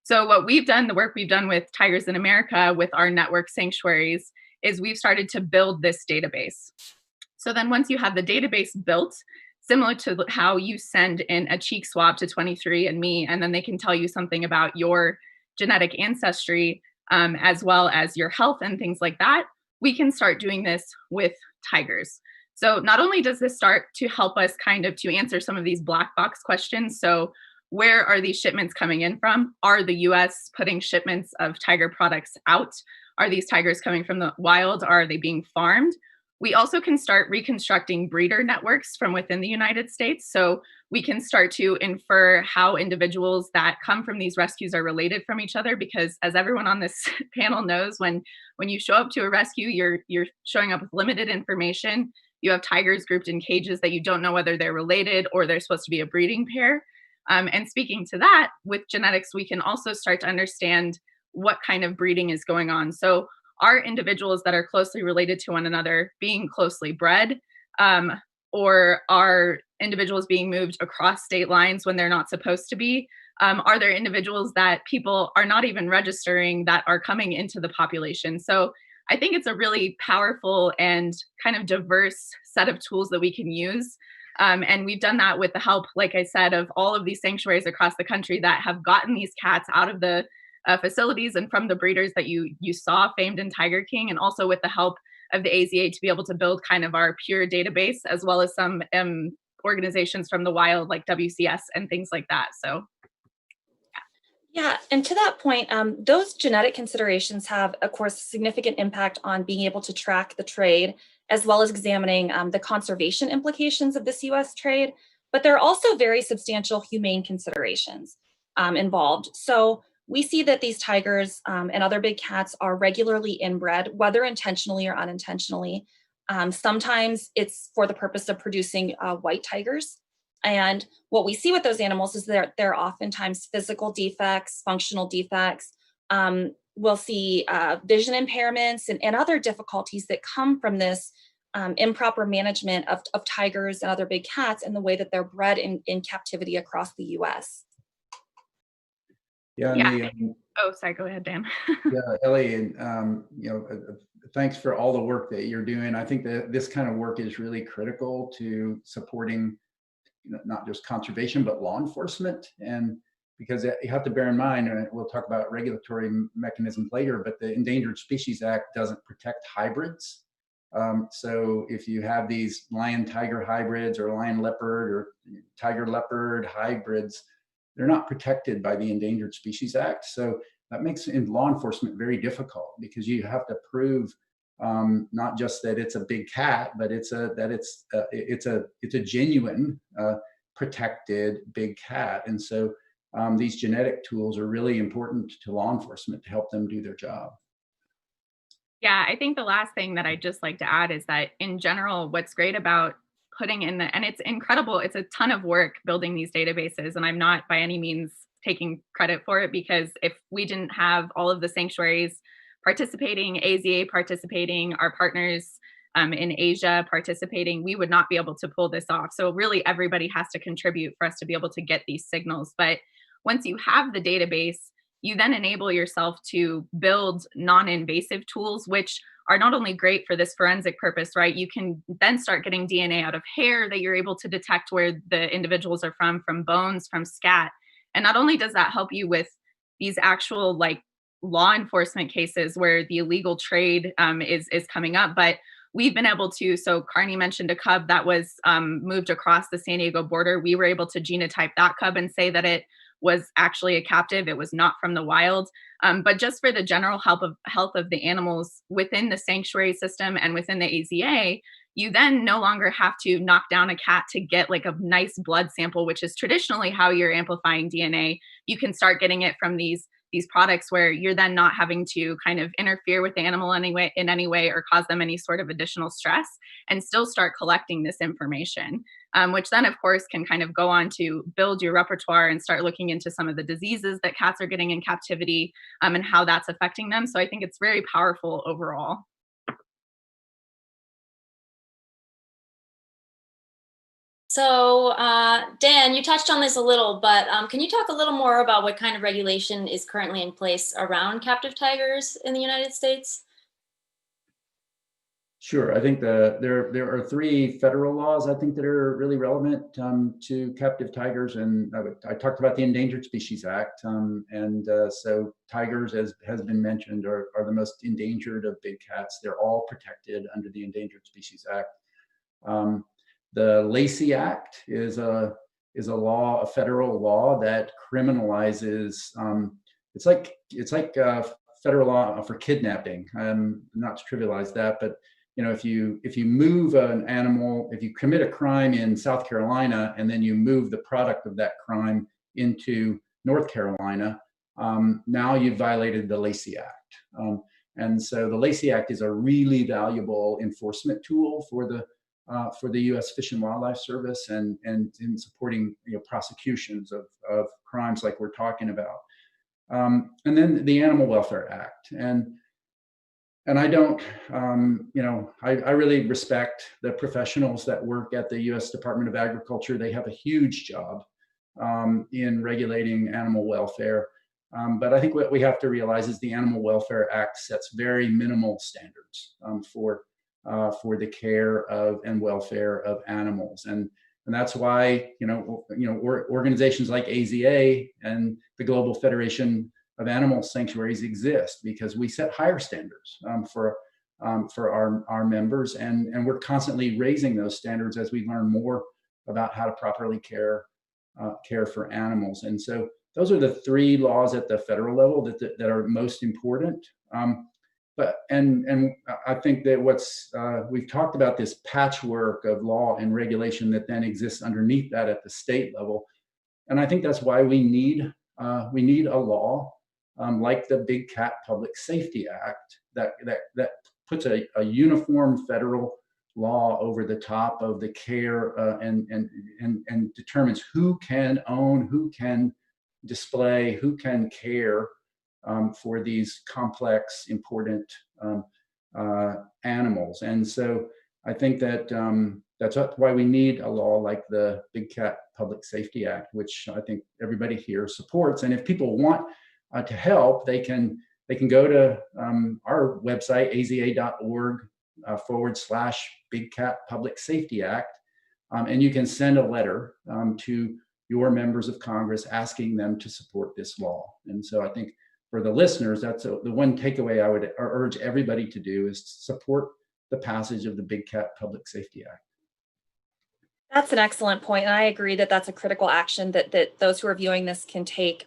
So what we've done, the work we've done with Tigers in America with our network sanctuaries, is we've started to build this database. So then once you have the database built, similar to how you send in a cheek swab to 23andMe, and then they can tell you something about your genetic ancestry, as well as your health and things like that, we can start doing this with tigers. So not only does this start to help us kind of to answer some of these black box questions, so where are these shipments coming in from? Are the US putting shipments of tiger products out? Are these tigers coming from the wild? Are they being farmed? We also can start reconstructing breeder networks from within the United States. So we can start to infer how individuals that come from these rescues are related from each other, because as everyone on this panel knows, when you show up to a rescue, you're showing up with limited information. You have tigers grouped in cages that you don't know whether they're related or they're supposed to be a breeding pair. And speaking to that, with genetics, we can also start to understand what kind of breeding is going on. So are individuals that are closely related to one another being closely bred, or are individuals being moved across state lines when they're not supposed to be? Are there individuals that people are not even registering that are coming into the population? So I think it's a really powerful and kind of diverse set of tools that we can use. And we've done that with the help, like I said, of all of these sanctuaries across the country that have gotten these cats out of the facilities and from the breeders that you saw famed in Tiger King, and also with the help of the AZA to be able to build kind of our pure database, as well as some organizations from the wild like WCS and things like that. So yeah, and to that point, those genetic considerations have, of course, significant impact on being able to track the trade, as well as examining the conservation implications of this U.S. trade. But there are also very substantial humane considerations involved. So we see that these tigers and other big cats are regularly inbred, whether intentionally or unintentionally. Sometimes it's for the purpose of producing white tigers. And what we see with those animals is that there are oftentimes physical defects, functional defects. We'll see vision impairments and other difficulties that come from this improper management of tigers and other big cats and the way that they're bred in captivity across the US. Yeah. Oh, sorry, go ahead, Dan. Yeah, Ellie, and thanks for all the work that you're doing. I think that this kind of work is really critical to supporting not just conservation, but law enforcement. And because you have to bear in mind, and we'll talk about regulatory mechanisms later, but the Endangered Species Act doesn't protect hybrids. So if you have these lion-tiger hybrids or lion-leopard or tiger-leopard hybrids, they're not protected by the Endangered Species Act. So that makes law enforcement very difficult, because you have to prove not just that it's a big cat, but it's a genuine protected big cat. And so these genetic tools are really important to law enforcement to help them do their job. Yeah, I think the last thing that I'd just like to add is that in general, what's great about putting in and it's incredible, it's a ton of work building these databases, and I'm not by any means taking credit for it, because if we didn't have all of the sanctuaries participating, AZA participating, our partners in Asia participating, we would not be able to pull this off. So really everybody has to contribute for us to be able to get these signals. But once you have the database, you then enable yourself to build non-invasive tools, which are not only great for this forensic purpose, right? You can then start getting DNA out of hair that you're able to detect where the individuals are from bones, from scat. And not only does that help you with these actual like law enforcement cases where the illegal trade is coming up, but we've been able to, so Carney mentioned a cub that was moved across the San Diego border. We were able to genotype that cub and say that it was actually a captive. It was not from the wild. But just for the general health of the animals within the sanctuary system and within the AZA, you then no longer have to knock down a cat to get like a nice blood sample, which is traditionally how you're amplifying DNA. You can start getting it from these these products where you're then not having to kind of interfere with the animal in any way or cause them any sort of additional stress, and still start collecting this information, which then of course can kind of go on to build your repertoire and start looking into some of the diseases that cats are getting in captivity, and how that's affecting them. So I think it's very powerful overall. So Dan, you touched on this a little, but can you talk a little more about what kind of regulation is currently in place around captive tigers in the United States? Sure. I think there are 3 federal laws I think that are really relevant to captive tigers, and I talked about the Endangered Species Act, so tigers, as has been mentioned, are the most endangered of big cats. They're all protected under the Endangered Species Act. The Lacey Act is a federal law that criminalizes. It's like federal law for kidnapping. Not to trivialize that, but if you move an animal, if you commit a crime in South Carolina and then you move the product of that crime into North Carolina, now you've violated the Lacey Act. And so the Lacey Act is a really valuable enforcement tool for the U.S. Fish and Wildlife Service and in supporting prosecutions of crimes like we're talking about. And then the Animal Welfare Act. And I don't, I really respect the professionals that work at the U.S. Department of Agriculture. They have a huge job in regulating animal welfare. But I think what we have to realize is the Animal Welfare Act sets very minimal standards for the care of and welfare of animals, and that's why organizations like AZA and the Global Federation of Animal Sanctuaries exist, because we set higher standards for our members, and we're constantly raising those standards as we learn more about how to properly care for animals. And so those are the 3 laws at the federal level that are most important. But I think that we've talked about this patchwork of law and regulation that then exists underneath that at the state level, and I think that's why we need a law like the Big Cat Public Safety Act that puts a uniform federal law over the top of the care and determines who can own, who can display, who can care for these complex, important animals. And so I think that that's why we need a law like the Big Cat Public Safety Act, which I think everybody here supports. And if people want to help, they can go to our website, aza.org /Big Cat Public Safety Act, and you can send a letter to your members of Congress asking them to support this law. And so I think for the listeners, that's the one takeaway I would urge everybody to do, is to support the passage of the Big Cat Public Safety Act. That's an excellent point, and I agree that that's a critical action that those who are viewing this can take.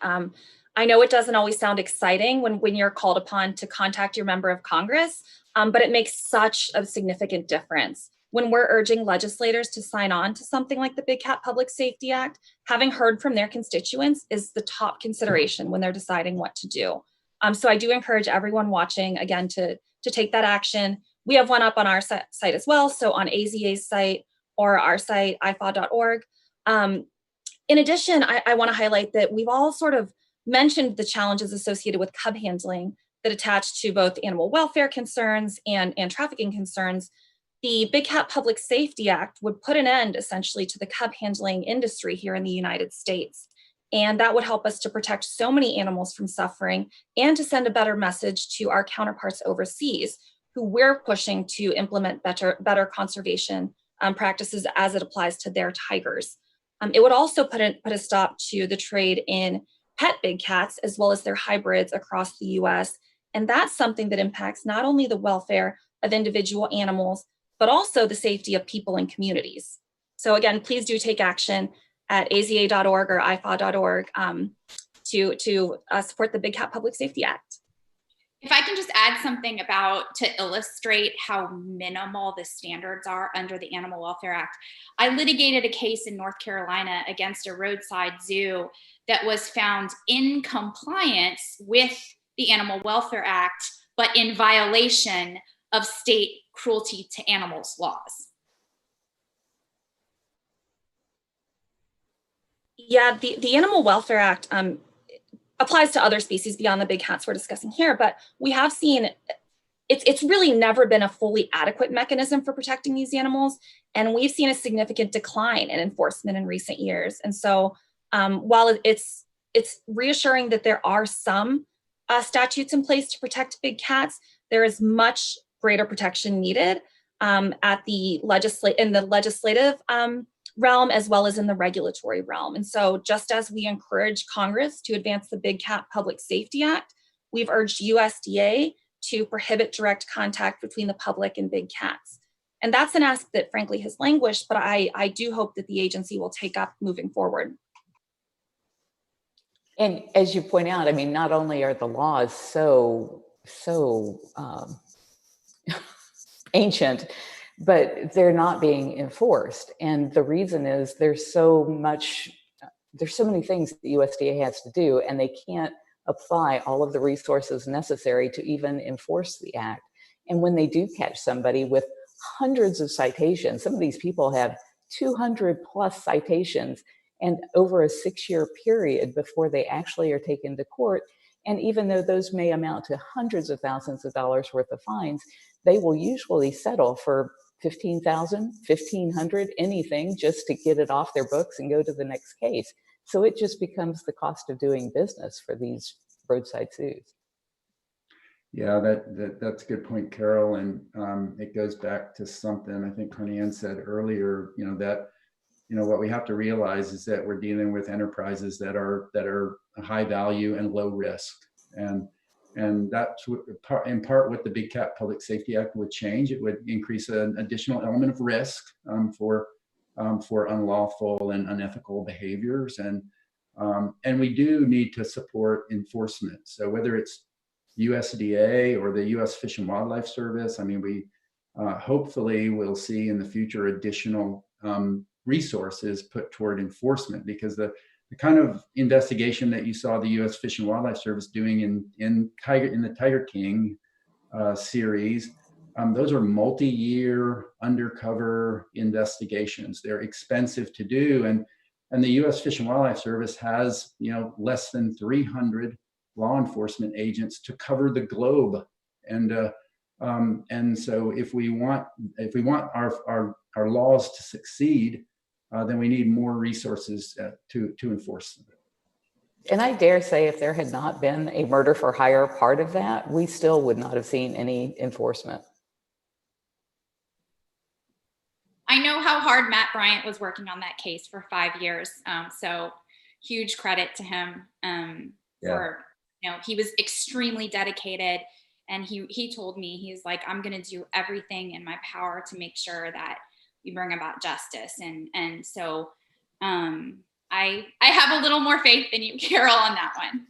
I know it doesn't always sound exciting when you're called upon to contact your member of Congress, but it makes such a significant difference. When we're urging legislators to sign on to something like the Big Cat Public Safety Act, having heard from their constituents is the top consideration when they're deciding what to do. So I do encourage everyone watching, again, to take that action. We have one up on our site as well, so on AZA's site or our site, ifaw.org. In addition, I want to highlight that we've all sort of mentioned the challenges associated with cub handling that attach to both animal welfare concerns and trafficking concerns. The Big Cat Public Safety Act would put an end essentially to the cub handling industry here in the United States. And that would help us to protect so many animals from suffering and to send a better message to our counterparts overseas, who we're pushing to implement better conservation practices as it applies to their tigers. It would also put a stop to the trade in pet big cats as well as their hybrids across the US. And that's something that impacts not only the welfare of individual animals, but also the safety of people and communities. So again, please do take action at aza.org or ifaw.org to support the Big Cat Public Safety Act. If I can just add something to illustrate how minimal the standards are under the Animal Welfare Act. I litigated a case in North Carolina against a roadside zoo that was found in compliance with the Animal Welfare Act, but in violation of state cruelty to animals laws. Yeah, the Animal Welfare Act applies to other species beyond the big cats we're discussing here, but we have seen it's really never been a fully adequate mechanism for protecting these animals, and we've seen a significant decline in enforcement in recent years. And so while it's reassuring that there are some statutes in place to protect big cats, there is much greater protection needed at the legislative realm as well as in the regulatory realm. And so just as we encourage Congress to advance the Big Cat Public Safety Act, we've urged USDA to prohibit direct contact between the public and big cats. And that's an ask that frankly has languished, but I do hope that the agency will take up moving forward. And as you point out, I mean, not only are the laws so ancient, but they're not being enforced. And the reason is there's so many things that USDA has to do, and they can't apply all of the resources necessary to even enforce the act. And when they do catch somebody with hundreds of citations, some of these people have 200 plus citations and over a 6-year period before they actually are taken to court. And even though those may amount to hundreds of thousands of dollars worth of fines, they will usually settle for $15,000, $1,500, anything, just to get it off their books and go to the next case. So it just becomes the cost of doing business for these roadside zoos. Yeah, that's a good point, Carol. And it goes back to something I think Connie Ann said earlier, what we have to realize is that we're dealing with enterprises that are high value and low risk. And that's in part what the Big Cat Public Safety Act would change. It would increase an additional element of risk for unlawful and unethical behaviors. And we do need to support enforcement. So whether it's USDA or the US Fish and Wildlife Service, I mean, we hopefully will see in the future additional resources put toward enforcement, because the kind of investigation that you saw the U.S. Fish and Wildlife Service doing in the Tiger King series, those are multi-year undercover investigations. They're expensive to do, and the U.S. Fish and Wildlife Service has less than 300 law enforcement agents to cover the globe, and so if we want our laws to succeed, then we need more resources to enforce them. And I dare say if there had not been a murder for hire part of that, we still would not have seen any enforcement. I know how hard Matt Bryant was working on that case for 5 years. So huge credit to him for, he was extremely dedicated. And he told me, he's like, I'm going to do everything in my power to make sure that we bring about justice. And so I have a little more faith than you, Carol, on that one.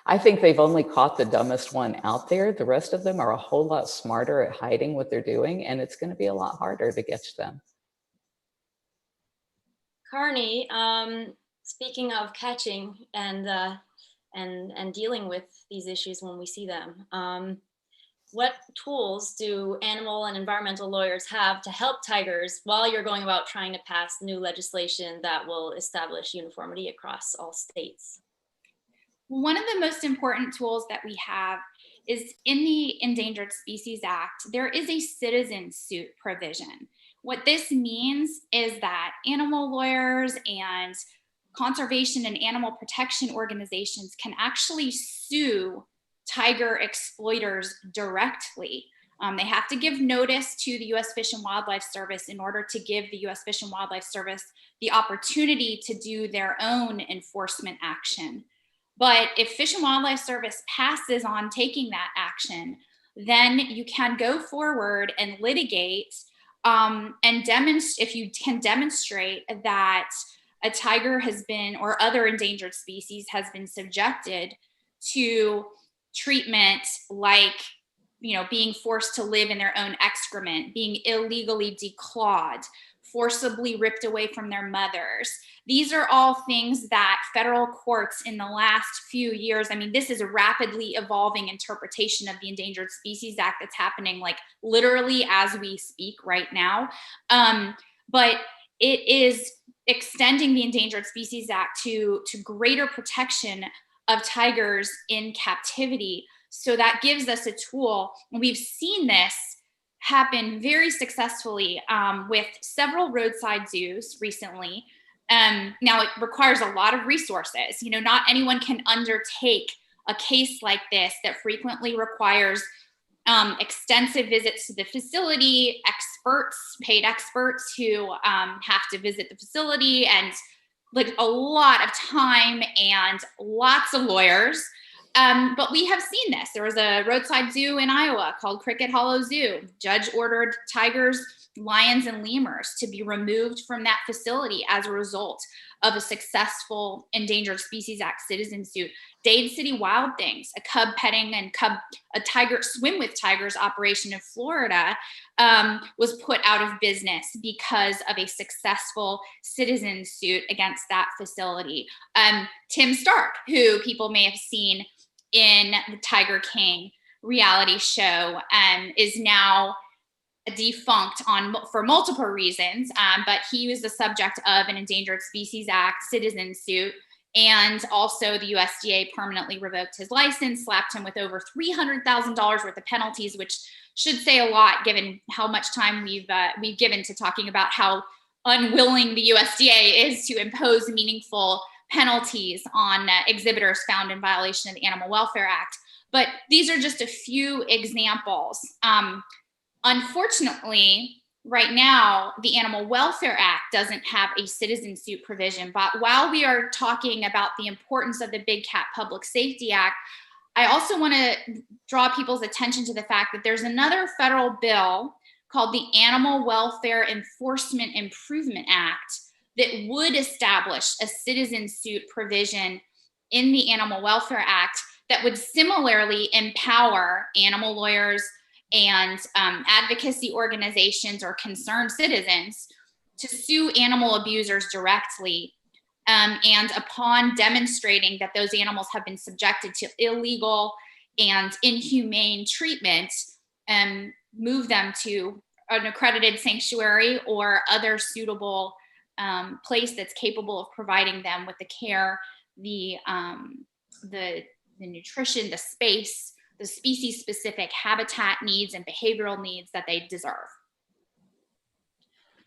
I think they've only caught the dumbest one out there. The rest of them are a whole lot smarter at hiding what they're doing, and it's going to be a lot harder to catch them. Carney, speaking of catching and dealing with these issues when we see them, what tools do animal and environmental lawyers have to help tigers while you're going about trying to pass new legislation that will establish uniformity across all states? One of the most important tools that we have is in the Endangered Species Act, there is a citizen suit provision. What this means is that animal lawyers and conservation and animal protection organizations can actually sue tiger exploiters directly. They have to give notice to the US Fish and Wildlife Service in order to give the US Fish and Wildlife Service the opportunity to do their own enforcement action. But if Fish and Wildlife Service passes on taking that action, then you can go forward and litigate and if you can demonstrate that a tiger has been, or other endangered species has been subjected to treatment like, being forced to live in their own excrement, being illegally declawed, forcibly ripped away from their mothers. These are all things that federal courts in the last few years, this is a rapidly evolving interpretation of the Endangered Species Act that's happening like literally as we speak right now. But it is extending the Endangered Species Act to greater protection of tigers in captivity. So that gives us a tool. We've seen this happen very successfully with several roadside zoos recently. Now it requires a lot of resources. Not anyone can undertake a case like this that frequently requires extensive visits to the facility, paid experts who have to visit the facility, and like a lot of time and lots of lawyers. But we have seen this. There was a roadside zoo in Iowa called Cricket Hollow Zoo. Judge ordered tigers, lions, and lemurs to be removed from that facility as a result of a successful Endangered Species Act citizen suit. Dade City Wild Things, a cub petting and a tiger swim with tigers operation in Florida, was put out of business because of a successful citizen suit against that facility. Tim Stark, who people may have seen in the Tiger King reality show, is now defunct for multiple reasons, but he was the subject of an Endangered Species Act citizen suit, and also the USDA permanently revoked his license, slapped him with over $300,000 worth of penalties, which should say a lot given how much time we've given to talking about how unwilling the USDA is to impose meaningful penalties on exhibitors found in violation of the Animal Welfare Act. But these are just a few examples. Unfortunately, right now, the Animal Welfare Act doesn't have a citizen suit provision. But while we are talking about the importance of the Big Cat Public Safety Act, I also want to draw people's attention to the fact that there's another federal bill called the Animal Welfare Enforcement Improvement Act that would establish a citizen suit provision in the Animal Welfare Act that would similarly empower animal lawyers and advocacy organizations or concerned citizens to sue animal abusers directly, and upon demonstrating that those animals have been subjected to illegal and inhumane treatment, move them to an accredited sanctuary or other suitable place that's capable of providing them with the care, the nutrition, the space, the species-specific habitat needs and behavioral needs that they deserve.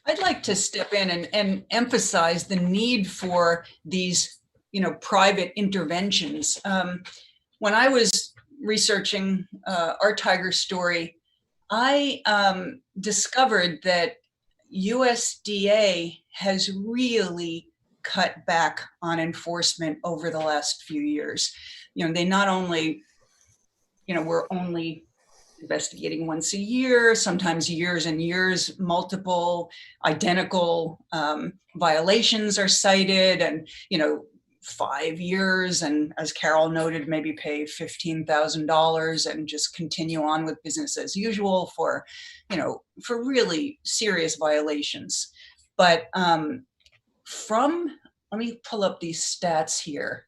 I'd like to step in and emphasize the need for these, private interventions. When I was researching our tiger story, I discovered that USDA has really cut back on enforcement over the last few years. They not only, we're only investigating once a year, sometimes years and years, multiple identical violations are cited, and 5 years, and as Carol noted, maybe pay $15,000 and just continue on with business as usual for really serious violations. But let me pull up these stats here.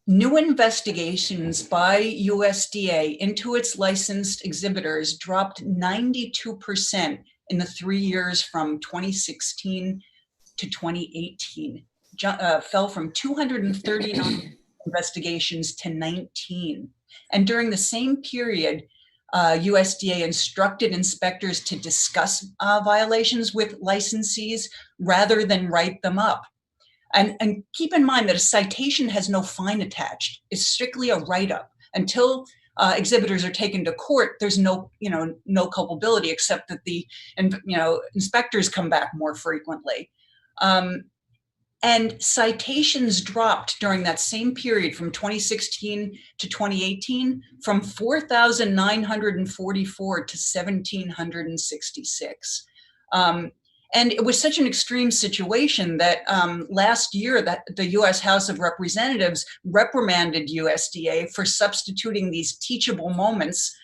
New investigations by USDA into its licensed exhibitors dropped 92% in the 3 years from 2016 to 2018. Fell from 239 investigations to 19. And during the same period, USDA instructed inspectors to discuss violations with licensees rather than write them up. And keep in mind that a citation has no fine attached. It's strictly a write-up. Until exhibitors are taken to court, there's no culpability, except that the inspectors come back more frequently. And citations dropped during that same period from 2016 to 2018 from 4,944 to 1,766. And it was such an extreme situation that last year that the US House of Representatives reprimanded USDA for substituting these teachable moments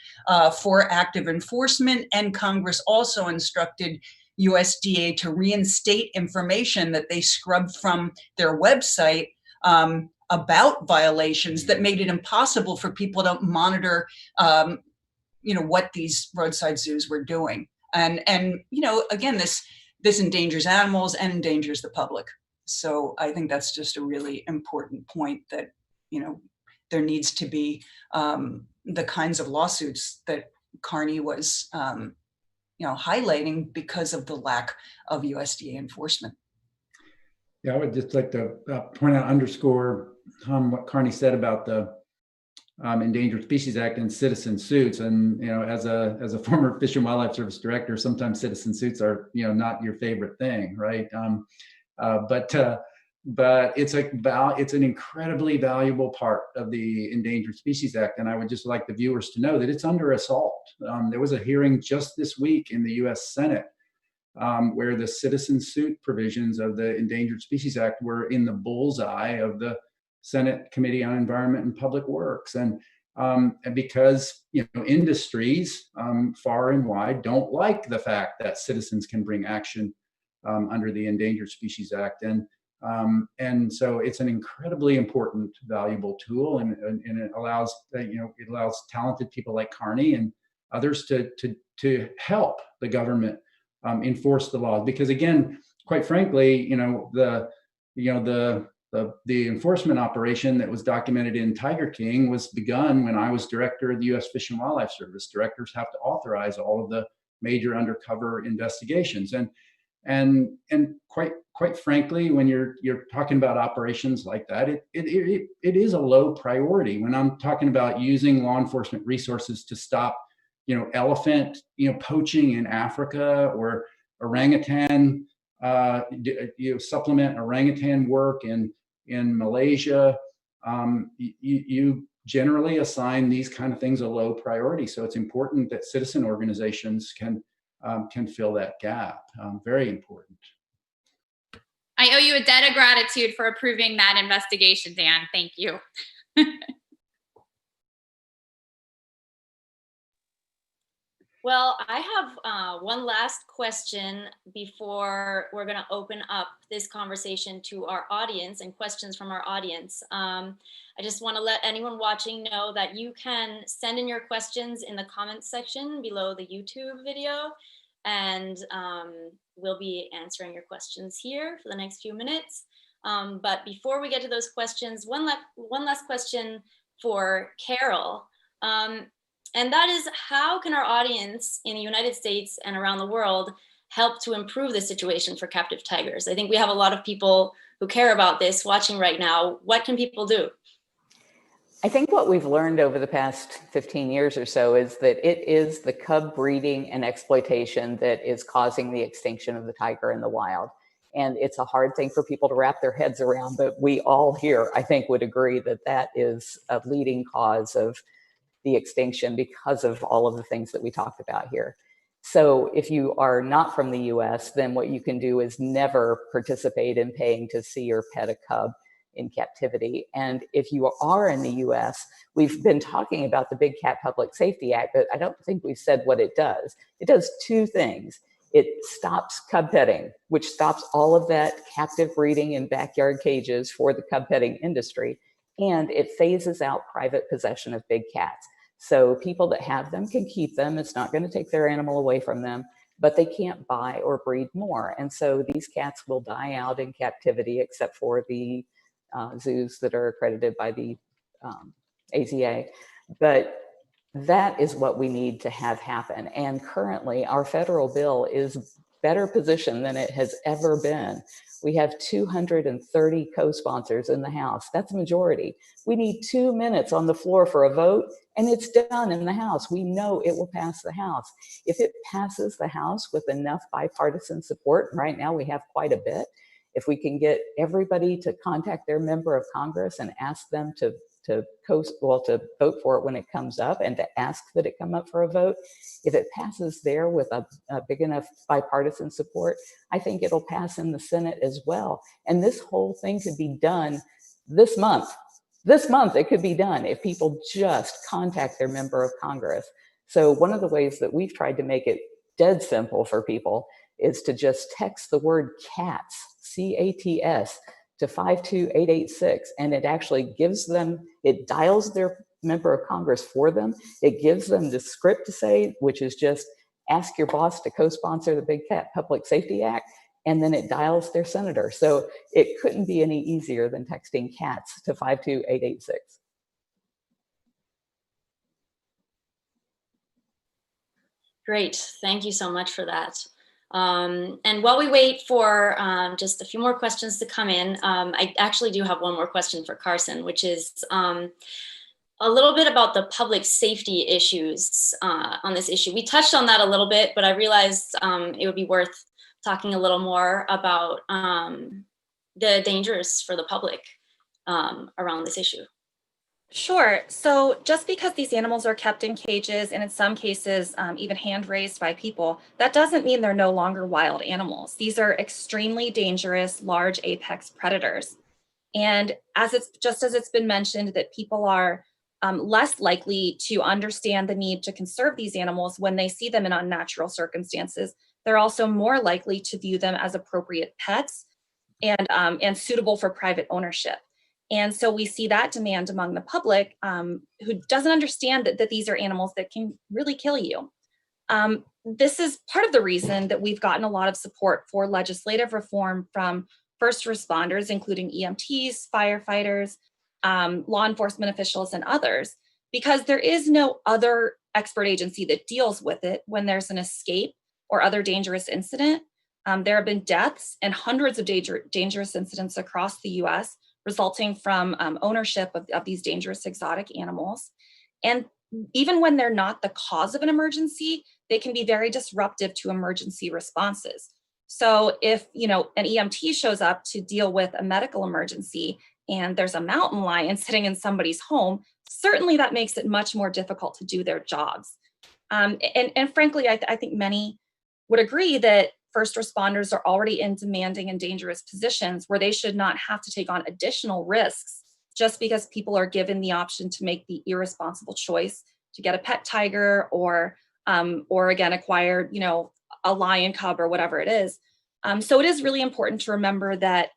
for active enforcement. And Congress also instructed USDA to reinstate information that they scrubbed from their website about violations that made it impossible for people to monitor what these roadside zoos were doing. And again, this endangers animals and endangers the public. So I think that's just a really important point, that, there needs to be the kinds of lawsuits that Carney was, highlighting because of the lack of USDA enforcement. Yeah, I would just like to point out, underscore what Carney said about the Endangered Species Act and citizen suits. And as a former Fish and Wildlife Service director, sometimes citizen suits are not your favorite thing, right? But it's an incredibly valuable part of the Endangered Species Act, and I would just like the viewers to know that it's under assault. There was a hearing just this week in the U.S. Senate where the citizen suit provisions of the Endangered Species Act were in the bullseye of the Senate Committee on Environment and Public Works, and because industries far and wide don't like the fact that citizens can bring action under the Endangered Species Act, and so it's an incredibly important, valuable tool, and it allows talented people like Carney and others to help the government enforce the laws. Because again, quite frankly, the enforcement operation that was documented in Tiger King was begun when I was director of the U.S. Fish and Wildlife Service. Directors have to authorize all of the major undercover investigations, and quite frankly, when you're talking about operations like that, it is a low priority. When I'm talking about using law enforcement resources to stop elephant poaching in Africa, or orangutan supplement orangutan work in Malaysia, you generally assign these kind of things a low priority. So it's important that citizen organizations can fill that gap. Very important. I owe you a debt of gratitude for approving that investigation, Dan. Thank you. Well, I have one last question before we're going to open up this conversation to our audience and questions from our audience. I just want to let anyone watching know that you can send in your questions in the comments section below the YouTube video, and we'll be answering your questions here for the next few minutes. But before we get to those questions, one last question for Carol. And that is, how can our audience in the United States and around the world help to improve the situation for captive tigers? I think we have a lot of people who care about this watching right now. What can people do? I think what we've learned over the past 15 years or so is that it is the cub breeding and exploitation that is causing the extinction of the tiger in the wild. And it's a hard thing for people to wrap their heads around, but we all here, I think, would agree that that is a leading cause of the extinction because of all of the things that we talked about here. So if you are not from the US, then what you can do is never participate in paying to see or pet a cub in captivity. And if you are in the US, we've been talking about the Big Cat Public Safety Act, but I don't think we've said what it does. It does two things. It stops cub petting, which stops all of that captive breeding in backyard cages for the cub petting industry. And it phases out private possession of big cats. So people that have them can keep them. It's not going to take their animal away from them, but they can't buy or breed more. And so these cats will die out in captivity, except for the zoos that are accredited by the AZA. But that is what we need to have happen. And currently, our federal bill is better positioned than it has ever been. We have 230 co-sponsors in the House. That's a majority. We need 2 minutes on the floor for a vote, and it's done in the House. We know it will pass the House. If it passes the House with enough bipartisan support, right now we have quite a bit, if we can get everybody to contact their member of Congress and ask them to to vote for it when it comes up and to ask that it come up for a vote. If it passes there with a big enough bipartisan support, I think it'll pass in the Senate as well. And this whole thing could be done this month. This month it could be done if people just contact their member of Congress. So one of the ways that we've tried to make it dead simple for people is to just text the word CATS, C-A-T-S, to 52886, and it actually gives them, it dials their member of Congress for them. It gives them the script to say, which is just ask your boss to co-sponsor the Big Cat Public Safety Act, and then it dials their senator. So it couldn't be any easier than texting CATS to 52886. Great, thank you so much for that. And while we wait for just a few more questions to come in, I actually do have one more question for Carson, which is a little bit about the public safety issues on this issue. We touched on that a little bit, but I realized it would be worth talking a little more about the dangers for the public around this issue. Sure. So just because these animals are kept in cages and in some cases even hand raised by people, that doesn't mean they're no longer wild animals. These are extremely dangerous, large apex predators. And as it's been mentioned that people are less likely to understand the need to conserve these animals when they see them in unnatural circumstances, they're also more likely to view them as appropriate pets and suitable for private ownership. And so we see that demand among the public who doesn't understand that these are animals that can really kill you. This is part of the reason that we've gotten a lot of support for legislative reform from first responders, including EMTs, firefighters, law enforcement officials, and others, because there is no other expert agency that deals with it when there's an escape or other dangerous incident. There have been deaths and hundreds of dangerous incidents across the US resulting from ownership of these dangerous exotic animals. And even when they're not the cause of an emergency, they can be very disruptive to emergency responses. So if an EMT shows up to deal with a medical emergency and there's a mountain lion sitting in somebody's home, certainly that makes it much more difficult to do their jobs. And frankly, I think many would agree that first responders are already in demanding and dangerous positions where they should not have to take on additional risks just because people are given the option to make the irresponsible choice to get a pet tiger or again, acquire, a lion cub or whatever it is. So it is really important to remember that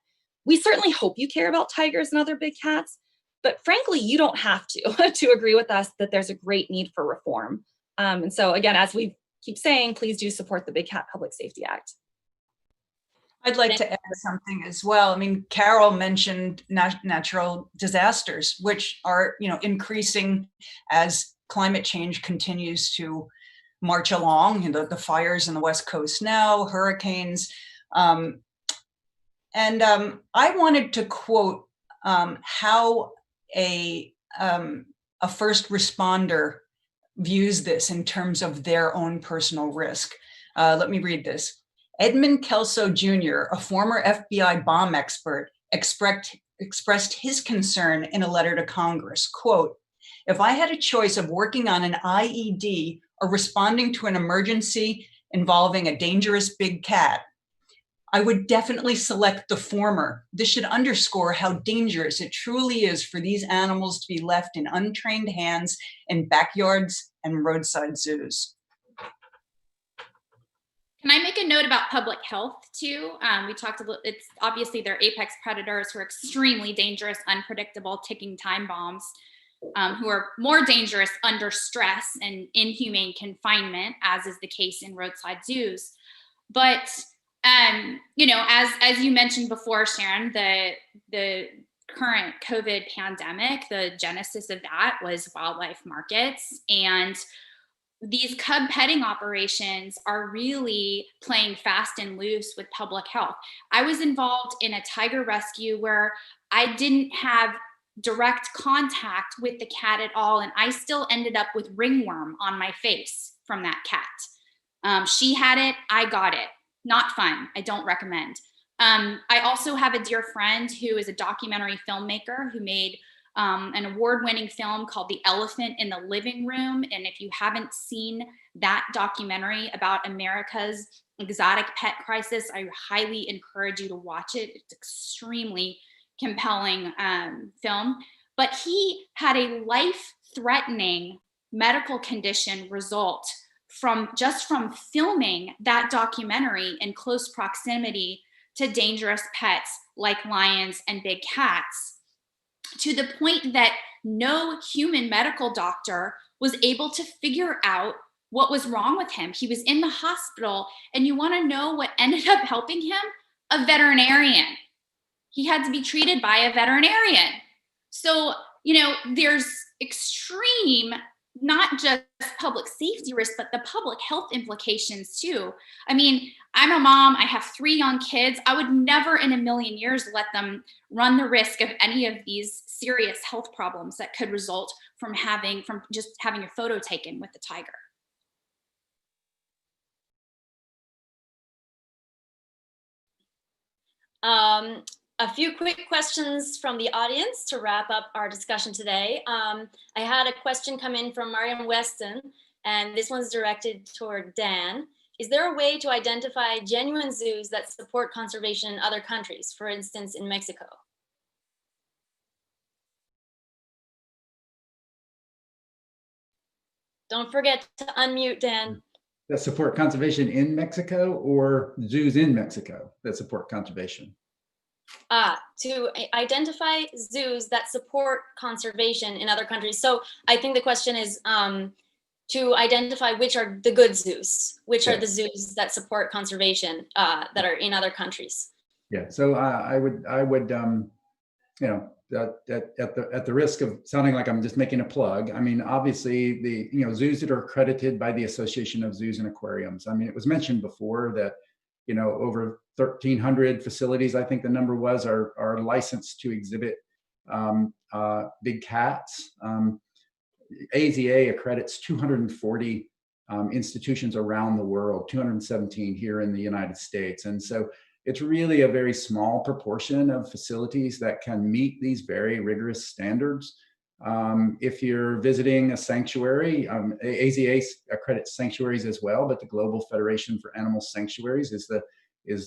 we certainly hope you care about tigers and other big cats, but frankly, you don't have to agree with us that there's a great need for reform. And so again, as we keep saying, please do support the Big Cat Public Safety Act. I'd like to add something as well. I mean, Carol mentioned natural disasters, which are, increasing as climate change continues to march along. The fires in the West Coast now, hurricanes. I wanted to quote how a first responder views this in terms of their own personal risk. Let me read this. Edmund Kelso Jr., a former FBI bomb expert, expressed his concern in a letter to Congress, quote, "If I had a choice of working on an IED or responding to an emergency involving a dangerous big cat, I would definitely select the former. This should underscore how dangerous it truly is for these animals to be left in untrained hands in backyards and roadside zoos." Can I make a note about public health too? We talked a little, it's obviously they're apex predators who are extremely dangerous, unpredictable, ticking time bombs, who are more dangerous under stress and inhumane confinement, as is the case in roadside zoos. But as you mentioned before, Sharon, the current COVID pandemic, the genesis of that was wildlife markets, and these cub petting operations are really playing fast and loose with public health. I was involved in a tiger rescue where I didn't have direct contact with the cat at all, and I still ended up with ringworm on my face from that cat. She had it, I got it. Not fun. I don't recommend. I also have a dear friend who is a documentary filmmaker who made an award-winning film called The Elephant in the Living Room. And if you haven't seen that documentary about America's exotic pet crisis, I highly encourage you to watch it. It's extremely compelling film. But he had a life-threatening medical condition result from filming that documentary in close proximity to dangerous pets like lions and big cats, to the point that no human medical doctor was able to figure out what was wrong with him. He was in the hospital, and you want to know what ended up helping him? A veterinarian. He had to be treated by a veterinarian. So, there's extreme, not just public safety risks, but the public health implications too. I mean, I'm a mom, I have 3 young kids. I would never in a million years let them run the risk of any of these serious health problems that could result from just having a photo taken with the tiger. A few quick questions from the audience to wrap up our discussion today. I had a question come in from Mariam Weston, and this one's directed toward Dan. Is there a way to identify genuine zoos that support conservation in other countries, for instance, in Mexico? Don't forget to unmute, Dan. That support conservation in Mexico, or zoos in Mexico that support conservation? To identify zoos that support conservation in other countries. So I think the question is to identify which are the good zoos, which are the zoos that support conservation that are in other countries. Yeah, so I would at the risk of sounding like I'm just making a plug, I mean, obviously the zoos that are accredited by the Association of Zoos and Aquariums. I mean, it was mentioned before that over 1,300 facilities, I think the number was, are licensed to exhibit big cats. AZA accredits 240 institutions around the world, 217 here in the United States. And so it's really a very small proportion of facilities that can meet these very rigorous standards. If you're visiting a sanctuary, AZA accredits sanctuaries as well, but the Global Federation for Animal Sanctuaries is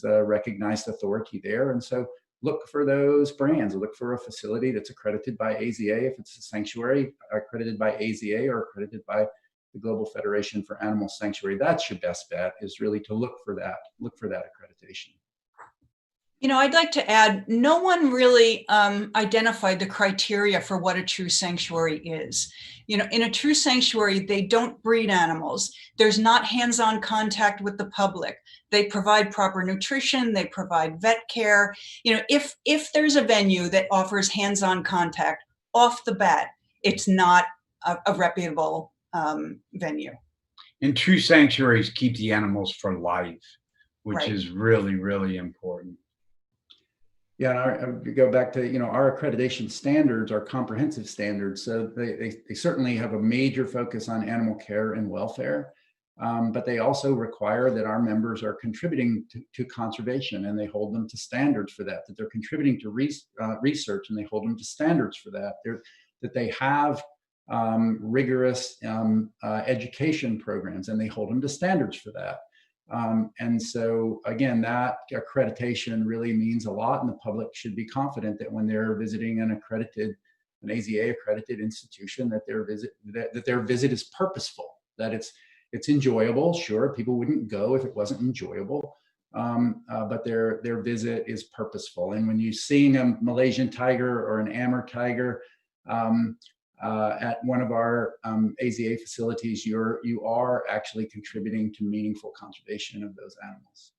the recognized authority there. And so look for those brands. Look for a facility that's accredited by AZA if it's a sanctuary, accredited by AZA or accredited by the Global Federation for Animal Sanctuary. That's your best bet, is really to look for that accreditation. I'd like to add, no one really identified the criteria for what a true sanctuary is. In a true sanctuary, they don't breed animals. There's not hands-on contact with the public. They provide proper nutrition. They provide vet care. If there's a venue that offers hands-on contact off the bat, it's not a reputable venue. And true sanctuaries keep the animals for life, which Right. is really, really important. Yeah, and I go back to, our accreditation standards are comprehensive standards. So they certainly have a major focus on animal care and welfare, but they also require that our members are contributing to conservation, and they hold them to standards for that they're contributing to research, and they hold them to standards for that. That they have rigorous education programs, and they hold them to standards for that. And so again, that accreditation really means a lot, and the public should be confident that when they're visiting an AZA accredited institution, that their visit is purposeful, that it's enjoyable. Sure, people wouldn't go if it wasn't enjoyable, but their visit is purposeful. And when you're seeing a Malaysian tiger or an Amur tiger at one of our AZA facilities, you are actually contributing to meaningful conservation of those animals.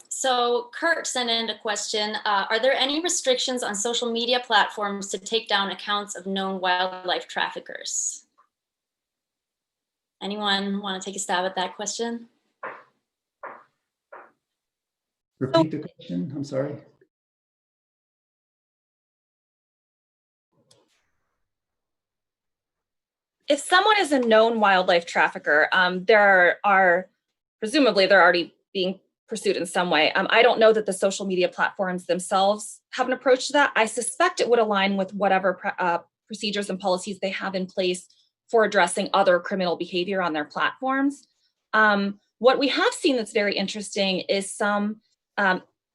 So Kurt sent in a question. Are there any restrictions on social media platforms to take down accounts of known wildlife traffickers? Anyone want to take a stab at that question? Repeat the question, I'm sorry. If someone is a known wildlife trafficker, presumably they're already being pursued in some way. I don't know that the social media platforms themselves have an approach to that. I suspect it would align with whatever procedures and policies they have in place for addressing other criminal behavior on their platforms. What we have seen that's very interesting is some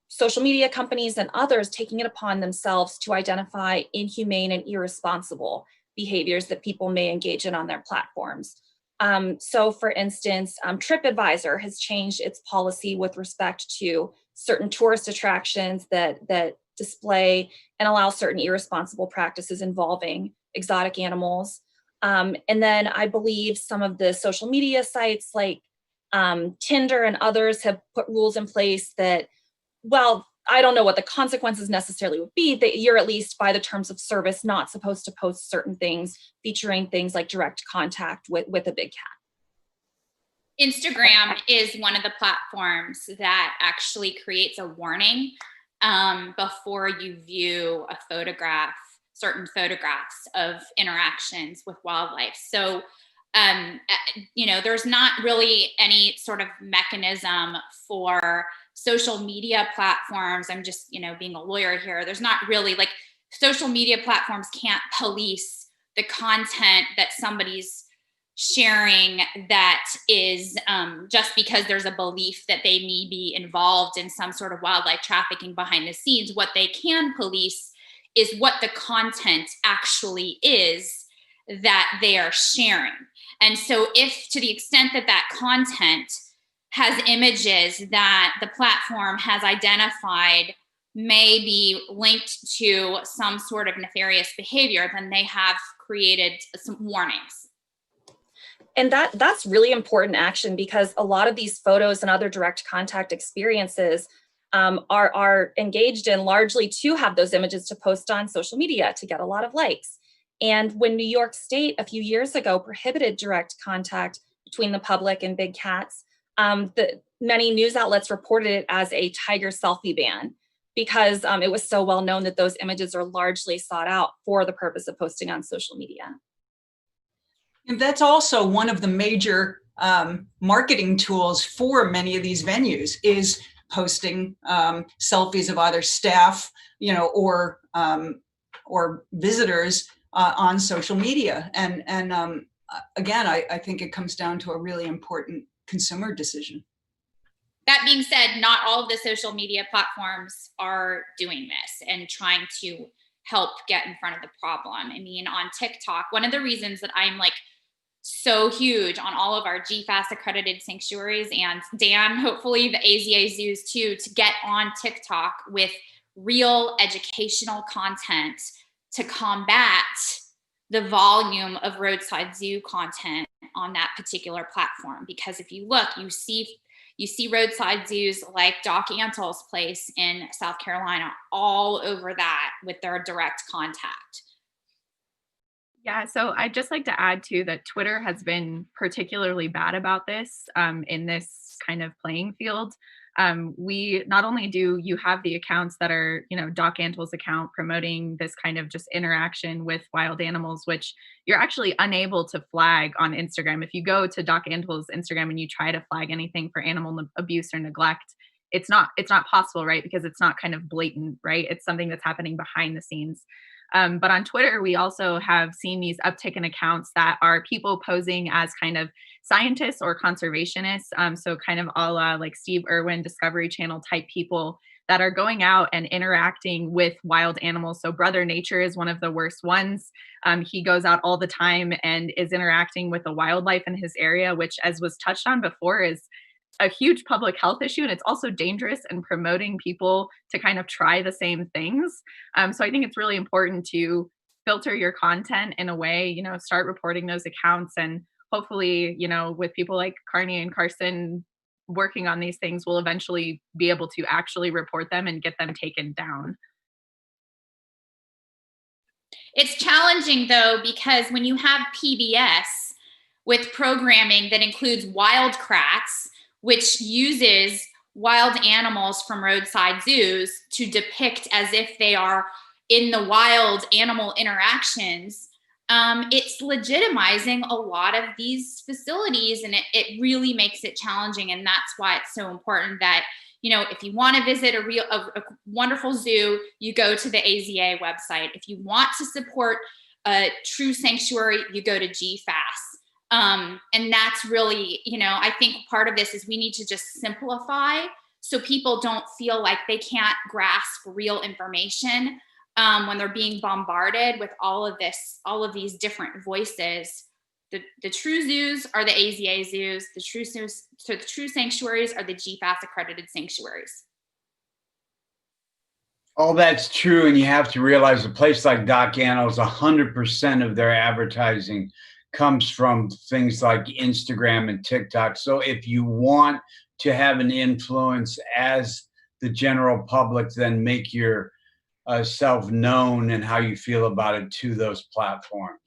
social media companies and others taking it upon themselves to identify inhumane and irresponsible behaviors that people may engage in on their platforms. So for instance, TripAdvisor has changed its policy with respect to certain tourist attractions that display and allow certain irresponsible practices involving exotic animals. And then I believe some of the social media sites like Tinder and others have put rules in place that, well, I don't know what the consequences necessarily would be, that you're at least by the terms of service not supposed to post certain things featuring things like direct contact with a big cat. Instagram is one of the platforms that actually creates a warning before you view a photograph, certain photographs of interactions with wildlife. So, there's not really any sort of mechanism for social media platforms. I'm just, being a lawyer here. There's not really social media platforms can't police the content that somebody's sharing that is just because there's a belief that they may be involved in some sort of wildlife trafficking behind the scenes. What they can police is what the content actually is that they are sharing. And so if to the extent that that content has images that the platform has identified may be linked to some sort of nefarious behavior, then they have created some warnings. And that's really important action, because a lot of these photos and other direct contact experiences are engaged in largely to have those images to post on social media to get a lot of likes. And when New York State a few years ago prohibited direct contact between the public and big cats, many news outlets reported it as a tiger selfie ban, because it was so well known that those images are largely sought out for the purpose of posting on social media. And that's also one of the major marketing tools for many of these venues is posting selfies of either staff, or visitors on social media. And again, I think it comes down to a really important consumer decision. That being said, not all of the social media platforms are doing this and trying to help get in front of the problem. I mean, on TikTok, one of the reasons that I'm so huge on all of our GFAS accredited sanctuaries, and Dan, hopefully the AZA zoos too, to get on TikTok with real educational content to combat the volume of roadside zoo content on that particular platform. Because if you look, you see roadside zoos like Doc Antle's place in South Carolina all over that with their direct contact. Yeah, so I'd just like to add too that Twitter has been particularly bad about this in this kind of playing field. We not only do you have the accounts that are, Doc Antle's account promoting this kind of just interaction with wild animals, which you're actually unable to flag on Instagram. If you go to Doc Antle's Instagram and you try to flag anything for animal abuse or neglect, it's not possible, right? Because it's not kind of blatant, right? It's something that's happening behind the scenes. But on Twitter, we also have seen these uptick in accounts that are people posing as kind of scientists or conservationists. So kind of a la like Steve Irwin, Discovery Channel type people that are going out and interacting with wild animals. So Brother Nature is one of the worst ones. He goes out all the time and is interacting with the wildlife in his area, which, as was touched on before, is a huge public health issue, and it's also dangerous and promoting people to kind of try the same things. So I think it's really important to filter your content in a way, start reporting those accounts, and hopefully, with people like Carney and Carson working on these things, we'll eventually be able to actually report them and get them taken down. It's challenging though, because when you have PBS with programming that includes Wildcrats, which uses wild animals from roadside zoos to depict as if they are in the wild animal interactions, it's legitimizing a lot of these facilities, and it really makes it challenging. And that's why it's so important that if you want to visit a wonderful zoo, you go to the AZA website. If you want to support a true sanctuary, you go to GFAS. And that's really, I think part of this is we need to just simplify so people don't feel like they can't grasp real information when they're being bombarded with all of these different voices. The true zoos are the AZA zoos. The true sanctuaries are the GFAS accredited sanctuaries. All that's true, and you have to realize a place like Doc Anno's, 100% of their advertising comes from things like Instagram and TikTok. So if you want to have an influence as the general public, then make your self known and how you feel about it to those platforms.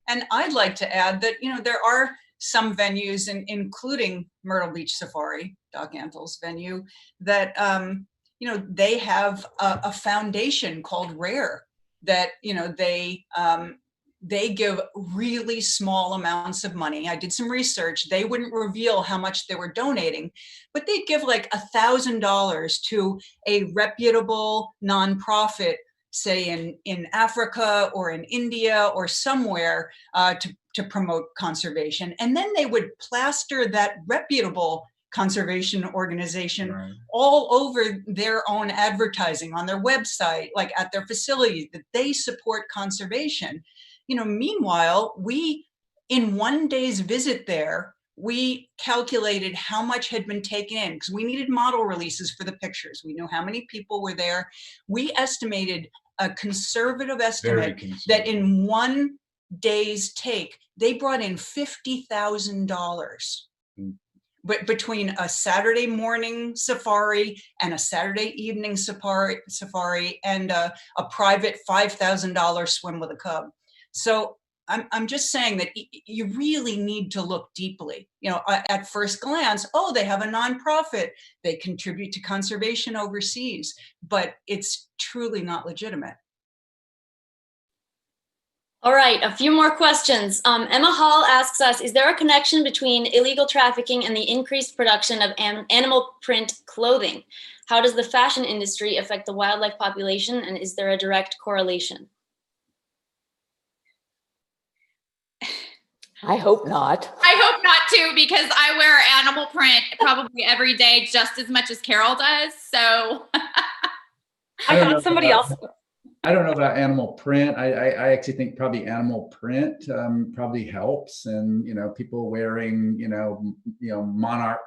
And I'd like to add that, there are some venues, including Myrtle Beach Safari, Doc Anthel's venue, that, they have a foundation called RARE that, they give really small amounts of money. I did some research. They wouldn't reveal how much they were donating, but they'd give like $1,000 to a reputable nonprofit, say in Africa or in India or somewhere, to promote conservation. And then they would plaster that reputable conservation organization all over their own advertising on their website, like at their facility, that they support conservation. Meanwhile, in one day's visit there, we calculated how much had been taken in because we needed model releases for the pictures. We knew how many people were there. We estimated a conservative estimate that in one day's take, they brought in $50,000. But between a Saturday morning safari and a Saturday evening safari and a private $5,000 swim with a cub. So I'm just saying that you really need to look deeply. At first glance, they have a nonprofit, they contribute to conservation overseas, but it's truly not legitimate. All right, a few more questions. Emma Hall asks us, is there a connection between illegal trafficking and the increased production of animal print clothing? How does the fashion industry affect the wildlife population, and is there a direct correlation? I hope not. I hope not too, because I wear animal print probably every day just as much as Carol does. So I thought somebody else. I don't know about animal print. I actually think probably animal print probably helps, and people wearing monarch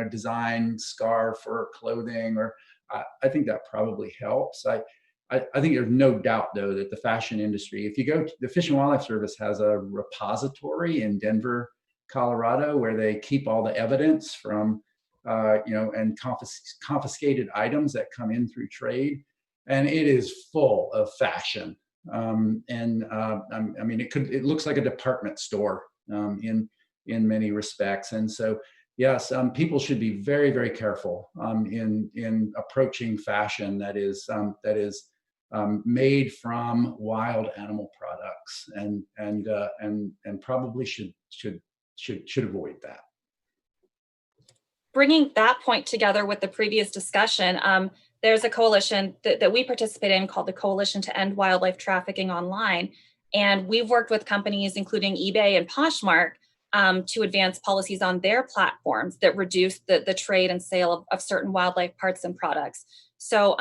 design scarf or clothing, or I think that probably helps. I think there's no doubt though that the fashion industry, if you go to the Fish and Wildlife Service has a repository in Denver, Colorado, where they keep all the evidence from and confiscated items that come in through trade. And it is full of fashion. I mean, it looks like a department store in many respects. And so, yes, people should be very, very careful in approaching fashion that is made from wild animal products, and probably should avoid that. Bringing that point together with the previous discussion, there's a coalition that we participate in called the Coalition to End Wildlife Trafficking Online. And we've worked with companies, including eBay and Poshmark, to advance policies on their platforms that reduce the trade and sale of certain wildlife parts and products. So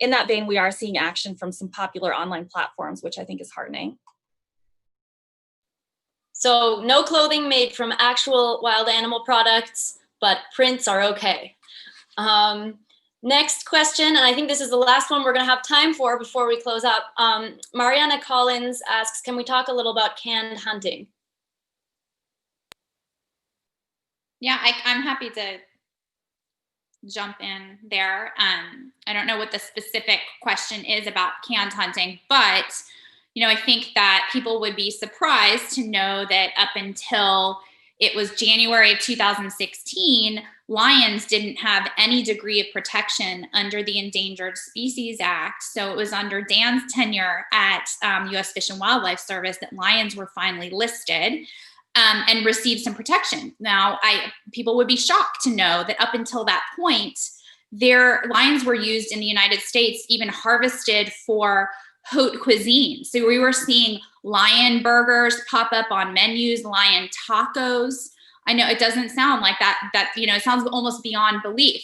in that vein, we are seeing action from some popular online platforms, which I think is heartening. So no clothing made from actual wild animal products, but prints are okay. Next question, and I think this is the last one we're going to have time for before we close up. Mariana Collins asks, can we talk a little about canned hunting? Yeah, I'm happy to jump in there. I don't know what the specific question is about canned hunting, but I think that people would be surprised to know that up until it was January of 2016, lions didn't have any degree of protection under the Endangered Species Act. So it was under Dan's tenure at US Fish and Wildlife Service that lions were finally listed and received some protection. Now, people would be shocked to know that up until that point, their lions were used in the United States, even harvested for haute cuisine. So we were seeing lion burgers pop up on menus, lion tacos. I know it doesn't sound like that, it sounds almost beyond belief.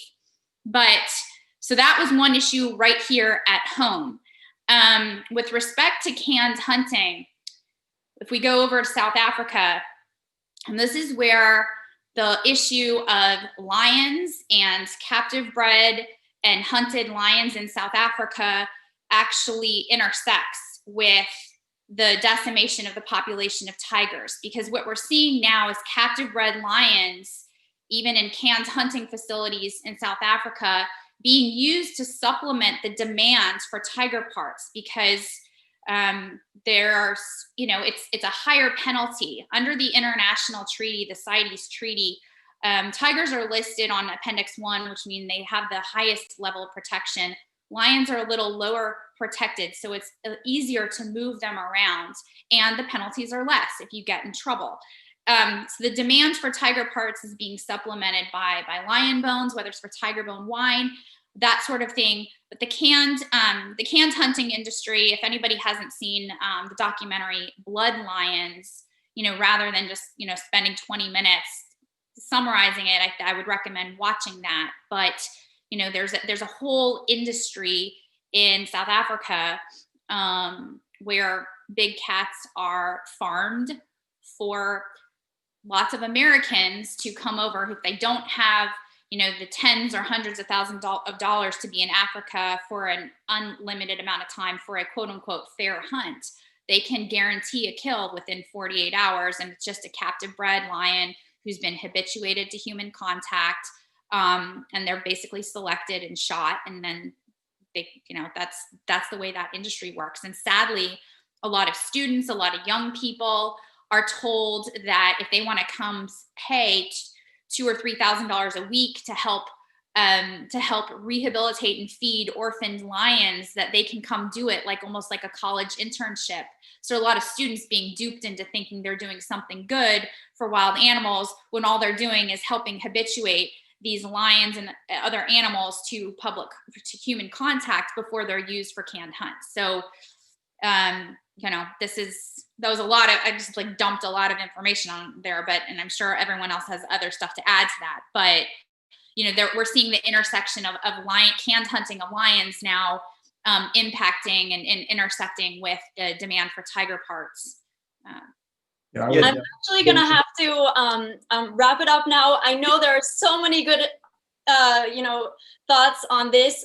But so that was one issue right here at home. With respect to canned hunting, if we go over to South Africa, and this is where the issue of lions and captive bred and hunted lions in South Africa actually intersects with the decimation of the population of tigers. Because what we're seeing now is captive bred lions, even in canned hunting facilities in South Africa, being used to supplement the demands for tiger parts, because there's, it's a higher penalty under the international treaty, the CITES treaty. Tigers are listed on Appendix 1, which means they have the highest level of protection. Lions are a little lower protected, so it's easier to move them around, and the penalties are less if you get in trouble. So the demand for tiger parts is being supplemented by lion bones, whether it's for tiger bone wine, that sort of thing. But the canned hunting industry, if anybody hasn't seen the documentary Blood Lions, rather than just spending 20 minutes summarizing it, I would recommend watching that. But there's a whole industry in South Africa where big cats are farmed for lots of Americans to come over if they don't have the tens or hundreds of thousands of dollars to be in Africa for an unlimited amount of time for a quote unquote fair hunt. They can guarantee a kill within 48 hours. And it's just a captive bred lion who's been habituated to human contact. And they're basically selected and shot. And then they, that's the way that industry works. And sadly, a lot of students, a lot of young people are told that if they want to come pay $2,000 or $3,000 a week to help rehabilitate and feed orphaned lions, that they can come do it almost like a college internship. So a lot of students being duped into thinking they're doing something good for wild animals when all they're doing is helping habituate these lions and other animals to human contact before they're used for canned hunts. So that was a lot of, I just dumped a lot of information on there, and I'm sure everyone else has other stuff to add to that. But, we're seeing the intersection of canned hunting of lions now impacting and intersecting with the demand for tiger parts. Yeah, I'm actually going to have to wrap it up now. I know there are so many good, thoughts on this.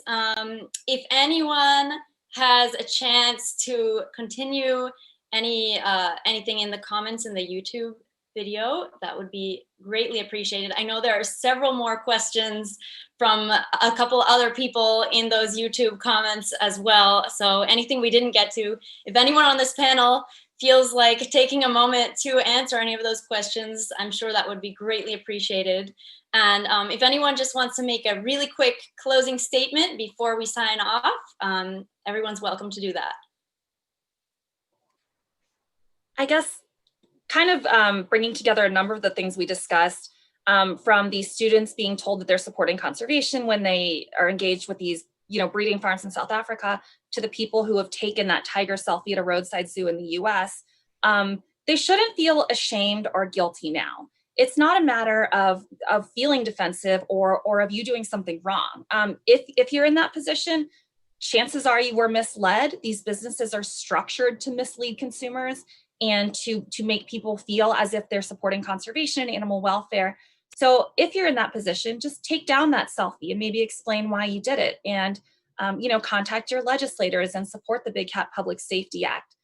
If anyone has a chance to continue anything in the comments in the YouTube video, that would be greatly appreciated. I know there are several more questions from a couple other people in those YouTube comments as well. So anything we didn't get to, if anyone on this panel feels like taking a moment to answer any of those questions, I'm sure that would be greatly appreciated. And if anyone just wants to make a really quick closing statement before we sign off, everyone's welcome to do that. I guess kind of bringing together a number of the things we discussed, from the students being told that they're supporting conservation when they are engaged with these, breeding farms in South Africa, to the people who have taken that tiger selfie at a roadside zoo in the US, they shouldn't feel ashamed or guilty now. It's not a matter of feeling defensive or of you doing something wrong. If you're in that position, chances are you were misled. These businesses are structured to mislead consumers and to make people feel as if they're supporting conservation and animal welfare. So if you're in that position, just take down that selfie and maybe explain why you did it, and contact your legislators and support the Big Cat Public Safety Act.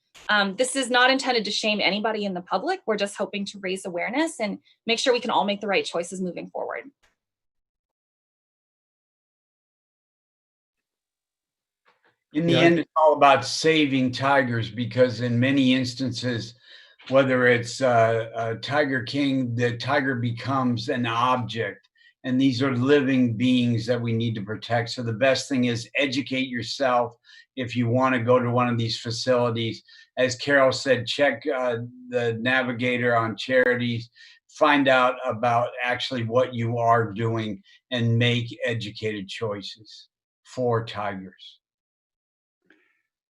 This is not intended to shame anybody in the public. We're just hoping to raise awareness and make sure we can all make the right choices moving forward. In the end, it's all about saving tigers, because in many instances, whether it's a Tiger King, the tiger becomes an object, and these are living beings that we need to protect. So the best thing is educate yourself if you want to go to one of these facilities. As Carol said, check the Navigator on charities, find out about actually what you are doing and make educated choices for tigers.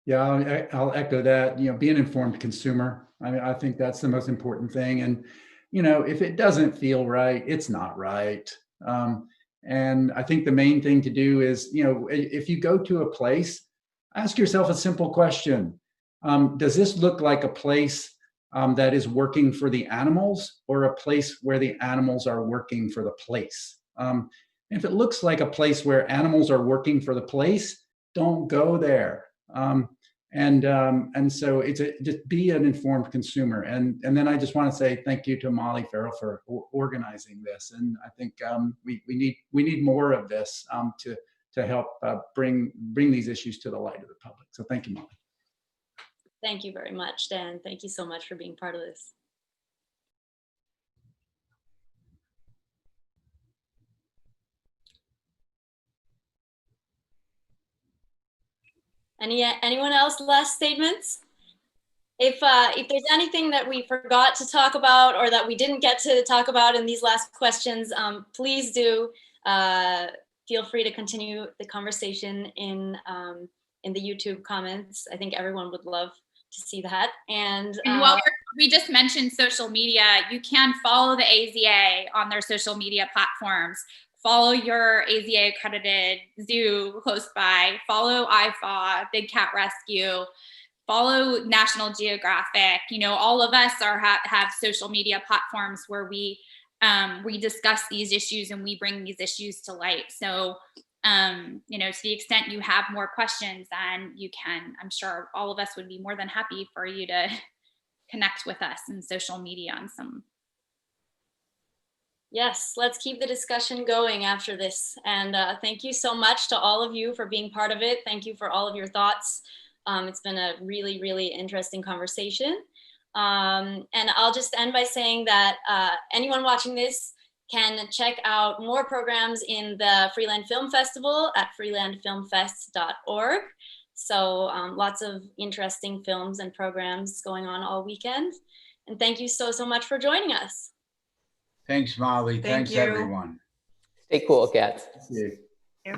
Yeah, I'll echo that. Be an informed consumer. I mean, I think that's the most important thing. And, if it doesn't feel right, it's not right. And I think the main thing to do is, if you go to a place, ask yourself a simple question. Does this look like a place that is working for the animals, or a place where the animals are working for the place? If it looks like a place where animals are working for the place, don't go there. And so just be an informed consumer. And then I just want to say thank you to Molly Ferrill for organizing this. And I think we need more of this to help bring these issues to the light of the public. So thank you, Molly. Thank you very much, Dan. Thank you so much for being part of this. Anyone else last statements? If there's anything that we forgot to talk about or that we didn't get to talk about in these last questions, please do feel free to continue the conversation in the YouTube comments. I think everyone would love to see that. And while we just mentioned social media, you can follow the AZA on their social media platforms. Follow your AZA accredited zoo close by, follow IFAW, Big Cat Rescue, follow National Geographic. All of us have social media platforms where we discuss these issues and we bring these issues to light. So, to the extent you have more questions, then you can, I'm sure all of us would be more than happy for you to connect with us in social media on some. Yes, let's keep the discussion going after this. And thank you so much to all of you for being part of it. Thank you for all of your thoughts. It's been a really, really interesting conversation. And I'll just end by saying that anyone watching this can check out more programs in the Freeland Film Festival at freelandfilmfest.org. So lots of interesting films and programs going on all weekend. And thank you so much for joining us. Thanks, Molly. Thanks, everyone. Stay cool, cats. Thank you. Yeah.